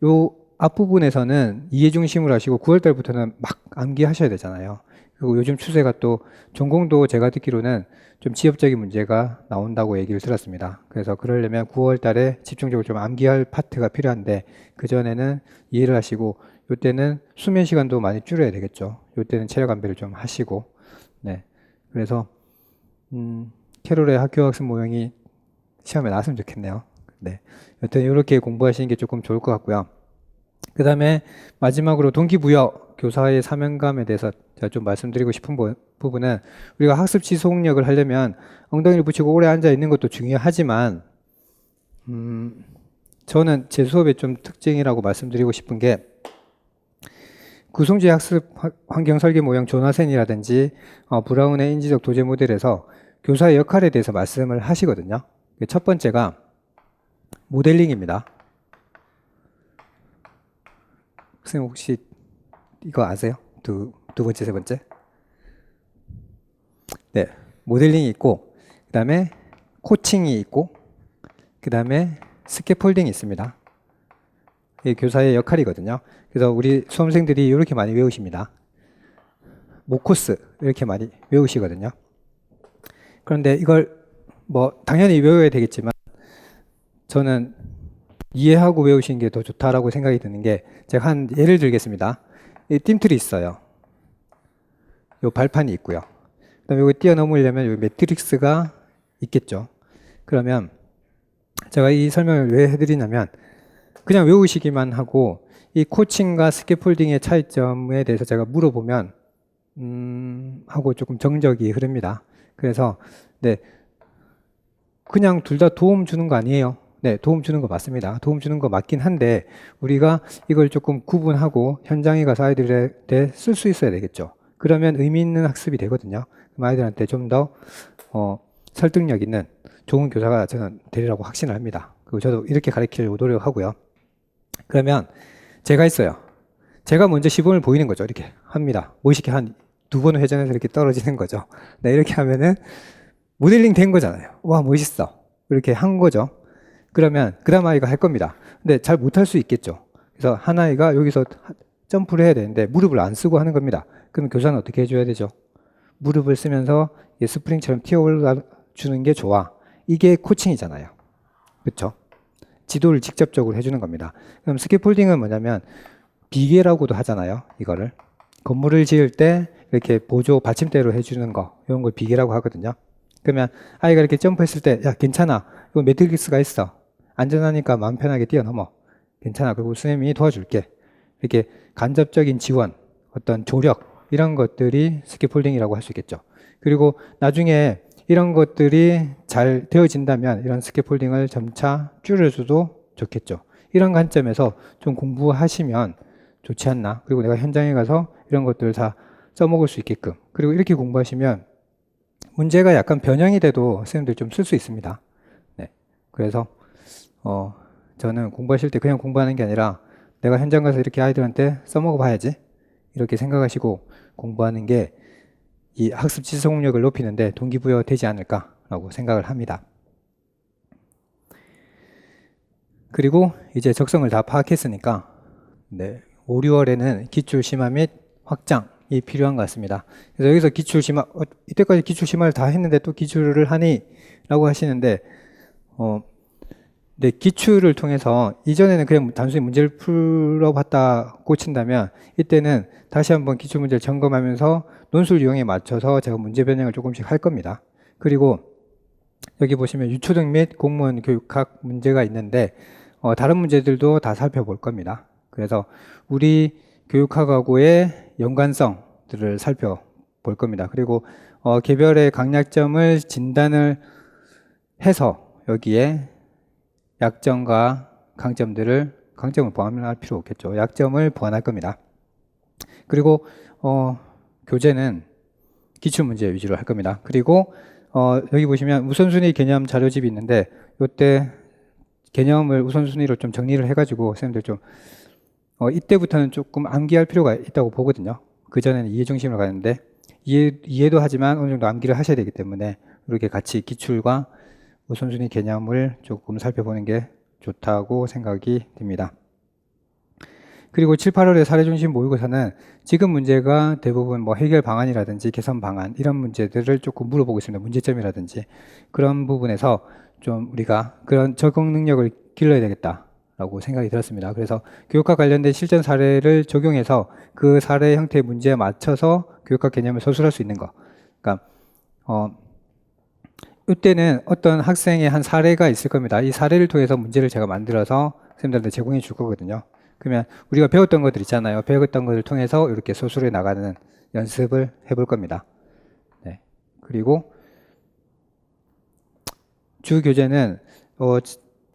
요 앞부분에서는 이해 중심으로 하시고 9월 달부터는 막 암기하셔야 되잖아요. 그리고 요즘 추세가 또 전공도 제가 듣기로는 좀 지엽적인 문제가 나온다고 얘기를 들었습니다. 그래서 그러려면 9월 달에 집중적으로 좀 암기할 파트가 필요한데 그전에는 이해를 하시고 요때는 수면 시간도 많이 줄여야 되겠죠. 요때는 체력 안배를 좀 하시고 네. 그래서 캐롤의 학교 학습 모형이 시험에 나왔으면 좋겠네요. 네. 여튼 이렇게 공부하시는 게 조금 좋을 것 같고요. 그 다음에 마지막으로 동기부여 교사의 사명감에 대해서 제가 좀 말씀드리고 싶은 부분은 우리가 학습 지속력을 하려면 엉덩이를 붙이고 오래 앉아 있는 것도 중요하지만 저는 제 수업의 좀 특징이라고 말씀드리고 싶은 게 구성주의 학습 환경 설계 모형 조나센이라든지 브라운의 인지적 도제 모델에서 교사의 역할에 대해서 말씀을 하시거든요. 첫 번째가 모델링입니다. 선생님 혹시 이거 아세요? 두 번째, 세 번째? 네, 모델링이 있고 그 다음에 코칭이 있고 그 다음에 스캐폴딩이 있습니다. 이게 교사의 역할이거든요. 그래서 우리 수험생들이 이렇게 많이 외우십니다. 모코스 이렇게 많이 외우시거든요. 그런데 이걸 뭐 당연히 외워야 되겠지만 저는 이해하고 외우시는 게 더 좋다라고 생각이 드는 게 제가 한 예를 들겠습니다. 이 띠틀이 있어요. 요 발판이 있고요. 그다음에 이거 뛰어넘으려면 요 매트릭스가 있겠죠. 그러면 제가 이 설명을 왜 해드리냐면 그냥 외우시기만 하고 이 코칭과 스캐폴딩의 차이점에 대해서 제가 물어보면 하고 조금 정적이 흐릅니다. 그래서 네, 그냥 둘 다 도움 주는 거 아니에요. 네, 도움 주는 거 맞습니다. 도움 주는 거 맞긴 한데 우리가 이걸 조금 구분하고 현장에 가서 아이들한테 쓸 수 있어야 되겠죠. 그러면 의미 있는 학습이 되거든요. 그럼 아이들한테 좀 더 설득력 있는 좋은 교사가 저는 되리라고 확신을 합니다. 그리고 저도 이렇게 가르치려고 노력하고요. 그러면 제가 있어요. 제가 먼저 시범을 보이는 거죠. 이렇게 합니다. 멋있게 한 2번 회전해서 이렇게 떨어지는 거죠. 네, 이렇게 하면은 모델링 된 거잖아요. 와, 멋있어. 이렇게 한 거죠. 그러면 그 다음 아이가 할 겁니다. 근데 잘 못할 수 있겠죠. 그래서 한 아이가 여기서 점프를 해야 되는데 무릎을 안 쓰고 하는 겁니다. 그럼 교사는 어떻게 해줘야 되죠? 무릎을 쓰면서 스프링처럼 튀어 올라주는 게 좋아. 이게 코칭이잖아요. 그렇죠? 지도를 직접적으로 해주는 겁니다. 그럼 스캐폴딩은 뭐냐면 비계라고도 하잖아요. 이거를 건물을 지을 때 이렇게 보조 받침대로 해주는 거, 이런 걸 비계라고 하거든요. 그러면 아이가 이렇게 점프했을 때, 야, 괜찮아. 이거 매트릭스가 있어. 안전하니까 마음 편하게 뛰어넘어. 괜찮아. 그리고 선생님이 도와줄게. 이렇게 간접적인 지원, 어떤 조력, 이런 것들이 스캐폴딩이라고 할 수 있겠죠. 그리고 나중에 이런 것들이 잘 되어진다면 이런 스캐폴딩을 점차 줄여줘도 좋겠죠. 이런 관점에서 좀 공부하시면 좋지 않나. 그리고 내가 현장에 가서 이런 것들을 다 써먹을 수 있게끔. 그리고 이렇게 공부하시면 문제가 약간 변형이 돼도 선생님들 좀 쓸 수 있습니다. 네. 그래서 저는 공부하실 때 그냥 공부하는 게 아니라 내가 현장 가서 이렇게 아이들한테 써먹어 봐야지. 이렇게 생각하시고 공부하는 게 이 학습 지속력을 높이는데 동기부여 되지 않을까라고 생각을 합니다. 그리고 이제 적성을 다 파악했으니까 네, 5, 6월에는 기출 심화 및 확장이 필요한 것 같습니다. 그래서 여기서 기출 심화, 이때까지 기출 심화를 다 했는데 또 기출을 하니? 라고 하시는데 네, 기출을 통해서 이전에는 그냥 단순히 문제를 풀어봤다 꽂힌다면 이때는 다시 한번 기출 문제를 점검하면서 논술 유형에 맞춰서 제가 문제 변형을 조금씩 할 겁니다. 그리고 여기 보시면 유초등 및 공무원 교육학 문제가 있는데 다른 문제들도 다 살펴볼 겁니다. 그래서 우리 교육학하고의 연관성들을 살펴볼 겁니다. 그리고 개별의 강약점을 진단을 해서 여기에 약점과 강점을 보완할 필요 없겠죠. 약점을 보완할 겁니다. 그리고 교재는 기출문제 위주로 할 겁니다. 그리고 여기 보시면 우선순위 개념 자료집이 있는데 이때 개념을 우선순위로 좀 정리를 해가지고 선생님들 좀 이때부터는 조금 암기할 필요가 있다고 보거든요. 그전에는 이해 중심으로 가는데 이해도 하지만 어느 정도 암기를 하셔야 되기 때문에 이렇게 같이 기출과 우선순위 개념을 조금 살펴보는 게 좋다고 생각이 듭니다. 그리고 7, 8월의 사례중심 모의고사는 지금 문제가 대부분 뭐 해결 방안이라든지 개선 방안 이런 문제들을 조금 물어보고 있습니다. 문제점이라든지 그런 부분에서 좀 우리가 그런 적응 능력을 길러야 되겠다라고 생각이 들었습니다. 그래서 교육과 관련된 실전 사례를 적용해서 그 사례 형태의 문제에 맞춰서 교육학 개념을 서술할 수 있는 거. 그러니까 이때는 어떤 학생의 한 사례가 있을 겁니다. 이 사례를 통해서 문제를 제가 만들어서 선생님들한테 제공해 줄 거거든요. 그러면 우리가 배웠던 것들 있잖아요. 배웠던 것을 통해서 이렇게 소술해 나가는 연습을 해볼 겁니다. 네. 그리고 주 교재는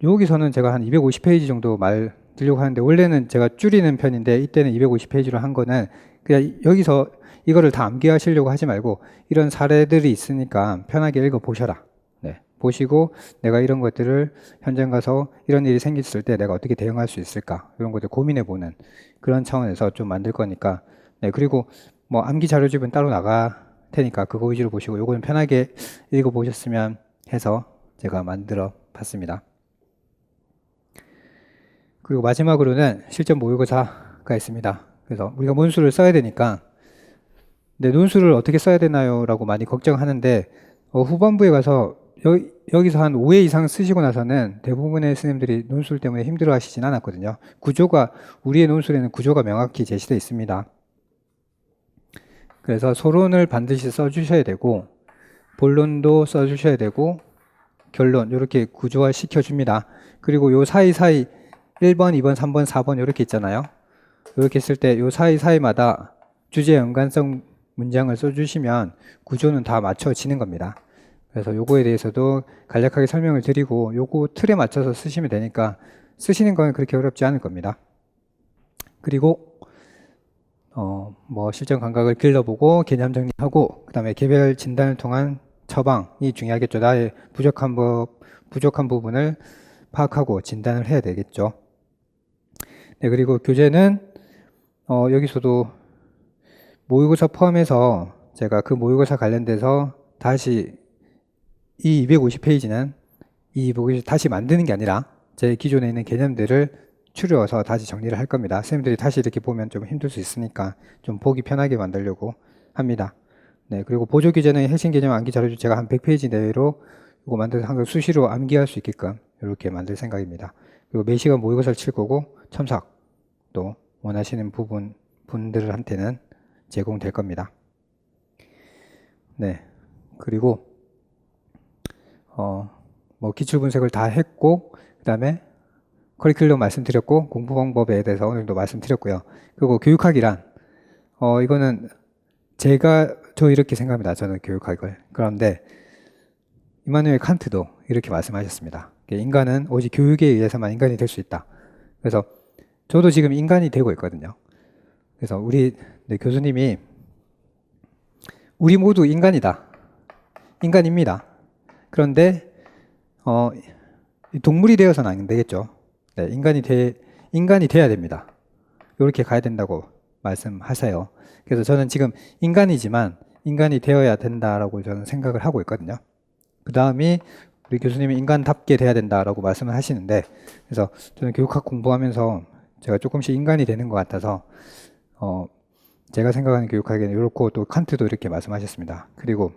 여기서는 제가 한 250페이지 정도 말드리려고 하는데 원래는 제가 줄이는 편인데 이때는 250페이지로 한 거는 그냥 여기서 이거를 다 암기하시려고 하지 말고 이런 사례들이 있으니까 편하게 읽어 보셔라. 네. 보시고 내가 이런 것들을 현장 가서 이런 일이 생겼을 때 내가 어떻게 대응할 수 있을까 이런 것들 고민해 보는 그런 차원에서 좀 만들 거니까 네. 그리고 뭐 암기 자료집은 따로 나가 테니까 그거 위주로 보시고 요거는 편하게 읽어 보셨으면 해서 제가 만들어 봤습니다. 그리고 마지막으로는 실전 모의고사가 있습니다. 그래서 우리가 논술을 써야 되니까 네, 논술을 어떻게 써야 되나요? 라고 많이 걱정하는데 후반부에 가서 여기서 한 5회 이상 쓰시고 나서는 대부분의 스님들이 논술 때문에 힘들어 하시진 않았거든요. 우리의 논술에는 구조가 명확히 제시되어 있습니다. 그래서 소론을 반드시 써주셔야 되고 본론도 써주셔야 되고 결론 이렇게 구조화 시켜줍니다. 그리고 요 사이사이 1번, 2번, 3번, 4번 이렇게 있잖아요. 이렇게 쓸 때 요 사이사이마다 주제 연관성 문장을 써주시면 구조는 다 맞춰지는 겁니다. 그래서 요거에 대해서도 간략하게 설명을 드리고 요거 틀에 맞춰서 쓰시면 되니까 쓰시는 건 그렇게 어렵지 않을 겁니다. 그리고 뭐 실전 감각을 길러보고 개념 정리하고 그 다음에 개별 진단을 통한 처방이 중요하겠죠. 나의 부족한 부분을 파악하고 진단을 해야 되겠죠. 네, 그리고 교재는 여기서도 모의고사 포함해서 제가 그 모의고사 관련돼서 다시 이 250페이지는 이 250페이지 다시 만드는 게 아니라 제 기존에 있는 개념들을 추려서 다시 정리를 할 겁니다. 선생님들이 다시 이렇게 보면 좀 힘들 수 있으니까 좀 보기 편하게 만들려고 합니다. 네, 그리고 보조 교재는 핵심 개념 암기 자료 제가 한 100페이지 내로 이거 만들어서 항상 수시로 암기할 수 있게끔 이렇게 만들 생각입니다. 그리고 매시간 모의고사를 칠 거고 첨삭도 원하시는 분들한테는 제공될 겁니다. 네, 그리고 뭐 기출 분석을 다 했고 그 다음에 커리큘럼 말씀드렸고 공부 방법에 대해서 어느 정도 말씀드렸고요. 그리고 교육학이란 이거는 저 이렇게 생각합니다. 저는 교육학을. 그런데 이마누엘 칸트도 이렇게 말씀하셨습니다. 인간은 오직 교육에 의해서만 인간이 될 수 있다. 그래서 저도 지금 인간이 되고 있거든요. 그래서 우리 교수님이 우리 모두 인간이다. 인간입니다. 그런데 동물이 되어서는 안 되겠죠. 네, 인간이 돼야 됩니다. 이렇게 가야 된다고 말씀하세요. 그래서 저는 지금 인간이지만 인간이 되어야 된다라고 저는 생각을 하고 있거든요. 그 다음이 우리 교수님이 인간답게 돼야 된다라고 말씀을 하시는데, 그래서 저는 교육학 공부하면서 제가 조금씩 인간이 되는 것 같아서 제가 생각하는 교육학에는 이렇고 또 칸트도 이렇게 말씀하셨습니다. 그리고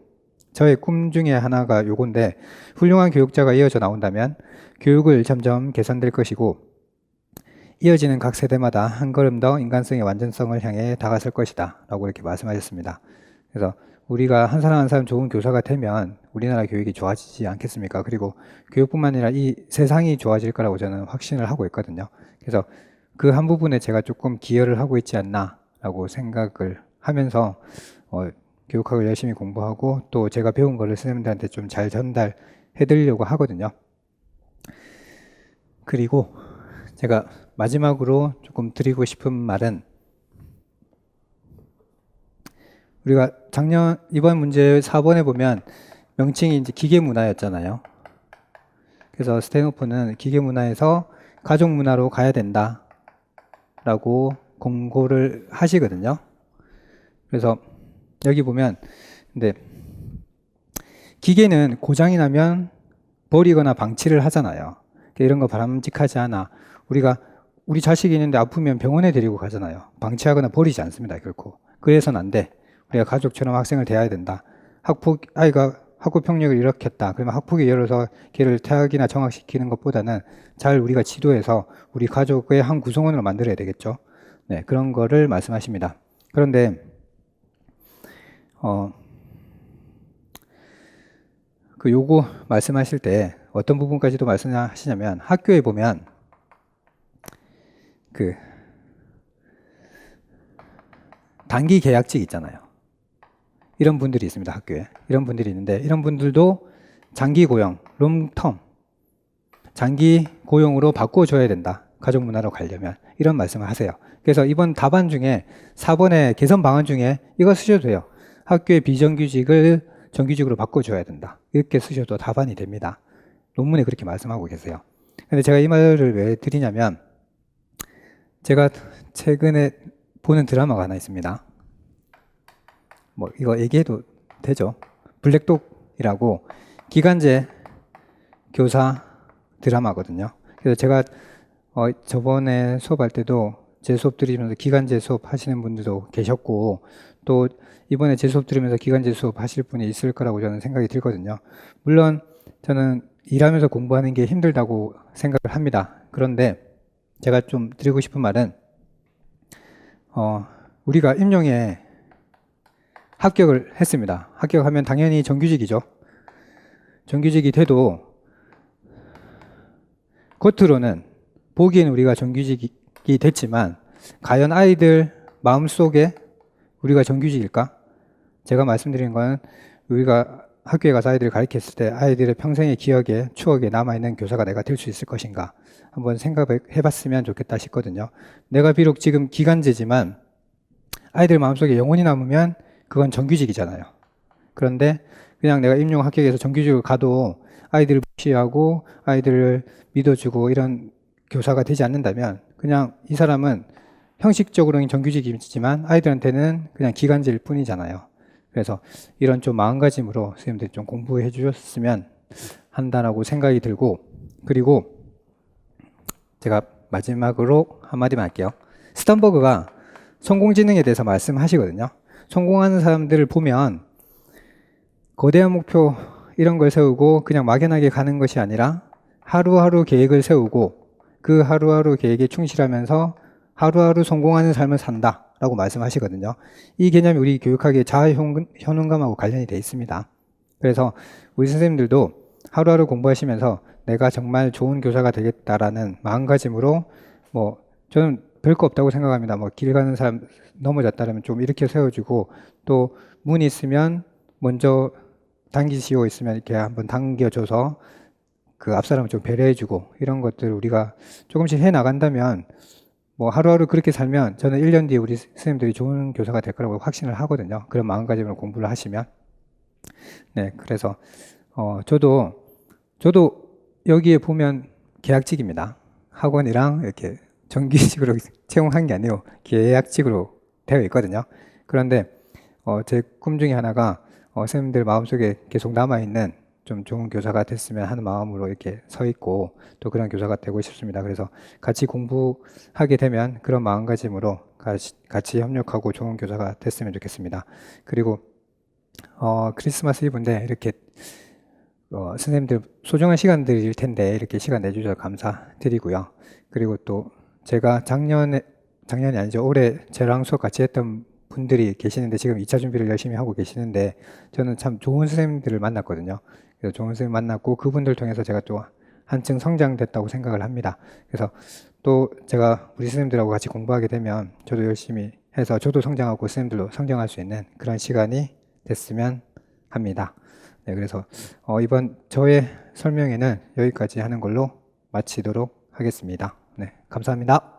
저의 꿈 중에 하나가 요건데, 훌륭한 교육자가 이어져 나온다면 교육을 점점 개선될 것이고 이어지는 각 세대마다 한 걸음 더 인간성의 완전성을 향해 다가설 것이다 라고 이렇게 말씀하셨습니다. 그래서 우리가 한 사람 한 사람 좋은 교사가 되면 우리나라 교육이 좋아지지 않겠습니까? 그리고 교육뿐만 아니라 이 세상이 좋아질 거라고 저는 확신을 하고 있거든요. 그래서 그 한 부분에 제가 조금 기여를 하고 있지 않나 라고 생각을 하면서 교육학을 열심히 공부하고 또 제가 배운 거를 선생님들한테 좀 잘 전달해 드리려고 하거든요. 그리고 제가 마지막으로 조금 드리고 싶은 말은, 우리가 이번 문제 4번에 보면 명칭이 이제 기계문화였잖아요. 그래서 스탠호프는 기계문화에서 가족문화로 가야 된다 라고 공고를 하시거든요. 그래서 여기 보면 근데 기계는 고장이 나면 버리거나 방치를 하잖아요. 이런 거 바람직하지 않아. 우리 자식이 있는데 아프면 병원에 데리고 가잖아요. 방치하거나 버리지 않습니다. 결코. 그래서는 안 돼. 우리가 가족처럼 학생을 대해야 된다. 아이가 학교폭력을 일으켰다. 그러면 학폭에 열어서 걔를 퇴학이나 정학시키는 것보다는 잘 우리가 지도해서 우리 가족의 한 구성원으로 만들어야 되겠죠. 네, 그런 거를 말씀하십니다. 그런데 요거 말씀하실 때 어떤 부분까지도 말씀하시냐면, 학교에 보면 단기 계약직 있잖아요. 이런 분들이 있습니다. 학교에 이런 분들이 있는데, 이런 분들도 장기 고용, 롱텀 장기 고용으로 바꿔줘야 된다. 가족 문화로 가려면. 이런 말씀을 하세요. 그래서 이번 답안 중에 4번의 개선 방안 중에 이거 쓰셔도 돼요. 학교의 비정규직을 정규직으로 바꿔줘야 된다. 이렇게 쓰셔도 답안이 됩니다. 논문에 그렇게 말씀하고 계세요. 근데 제가 이 말을 왜 드리냐면, 제가 최근에 보는 드라마가 하나 있습니다. 뭐 이거 얘기해도 되죠? 블랙독이라고 기간제 교사 드라마거든요. 그래서 제가 저번에 수업할 때도 제 수업 들으면서 기간제 수업 하시는 분들도 계셨고, 또 이번에 제 수업 들으면서 기간제 수업 하실 분이 있을 거라고 저는 생각이 들거든요. 물론 저는 일하면서 공부하는 게 힘들다고 생각을 합니다. 그런데 제가 좀 드리고 싶은 말은, 우리가 임용에 합격을 했습니다. 합격하면 당연히 정규직이죠. 정규직이 돼도 겉으로는 보기에는 우리가 정규직이 됐지만 과연 아이들 마음속에 우리가 정규직일까? 제가 말씀드린 건 우리가 학교에 가서 아이들을 가르쳤을 때 아이들의 평생의 기억에 추억에 남아있는 교사가 내가 될 수 있을 것인가 한번 생각해 봤으면 좋겠다 싶거든요. 내가 비록 지금 기간제지만 아이들 마음속에 영원히 남으면 그건 정규직이잖아요. 그런데 그냥 내가 임용 합격해서 정규직을 가도 아이들을 무시하고 아이들을 믿어주고 이런 교사가 되지 않는다면 그냥 이 사람은 형식적으로는 정규직이지만 아이들한테는 그냥 기간제일 뿐이잖아요. 그래서 이런 좀 마음가짐으로 선생님들이 좀 공부해 주셨으면 한다라고 생각이 들고, 그리고 제가 마지막으로 한마디만 할게요. 스턴버그가 성공지능에 대해서 말씀하시거든요. 성공하는 사람들을 보면 거대한 목표 이런 걸 세우고 그냥 막연하게 가는 것이 아니라 하루하루 계획을 세우고 그 하루하루 계획에 충실하면서 하루하루 성공하는 삶을 산다 라고 말씀하시거든요. 이 개념이 우리 교육학의 자아현운감하고 관련이 되어 있습니다. 그래서 우리 선생님들도 하루하루 공부하시면서 내가 정말 좋은 교사가 되겠다라는 마음가짐으로 저는 별거 없다고 생각합니다. 길 가는 사람 넘어졌다면 좀 일으켜 세워주고 또 문이 있으면 먼저 당기시오 있으면 이렇게 한번 당겨줘서 그 앞사람을 좀 배려해주고 이런 것들을 우리가 조금씩 해 나간다면 하루하루 그렇게 살면 저는 1년 뒤에 우리 선생님들이 좋은 교사가 될 거라고 확신을 하거든요. 그런 마음가짐으로 공부를 하시면. 네, 그래서 저도 여기에 보면 계약직입니다. 학원이랑 이렇게 정규직으로 채용한 게 아니고 계약직으로 되어 있거든요. 그런데 제 꿈 중에 하나가 선생님들 마음속에 계속 남아있는 좀 좋은 교사가 됐으면 하는 마음으로 이렇게 서 있고 또 그런 교사가 되고 싶습니다. 그래서 같이 공부하게 되면 그런 마음가짐으로 같이 협력하고 좋은 교사가 됐으면 좋겠습니다. 그리고 크리스마스 이브인데 이렇게 선생님들 소중한 시간들일 텐데 이렇게 시간 내주셔서 감사드리고요. 그리고 또 제가 작년이 아니죠. 올해 저랑 수업 같이 했던 분들이 계시는데 지금 2차 준비를 열심히 하고 계시는데 저는 참 좋은 선생님들을 만났거든요. 그래서 좋은 선생님 만났고 그분들 통해서 제가 또 한층 성장됐다고 생각을 합니다. 그래서 또 제가 우리 선생님들하고 같이 공부하게 되면 저도 열심히 해서 저도 성장하고 선생님들도 성장할 수 있는 그런 시간이 됐으면 합니다. 네, 그래서 이번 저의 설명회는 여기까지 하는 걸로 마치도록 하겠습니다. 네, 감사합니다.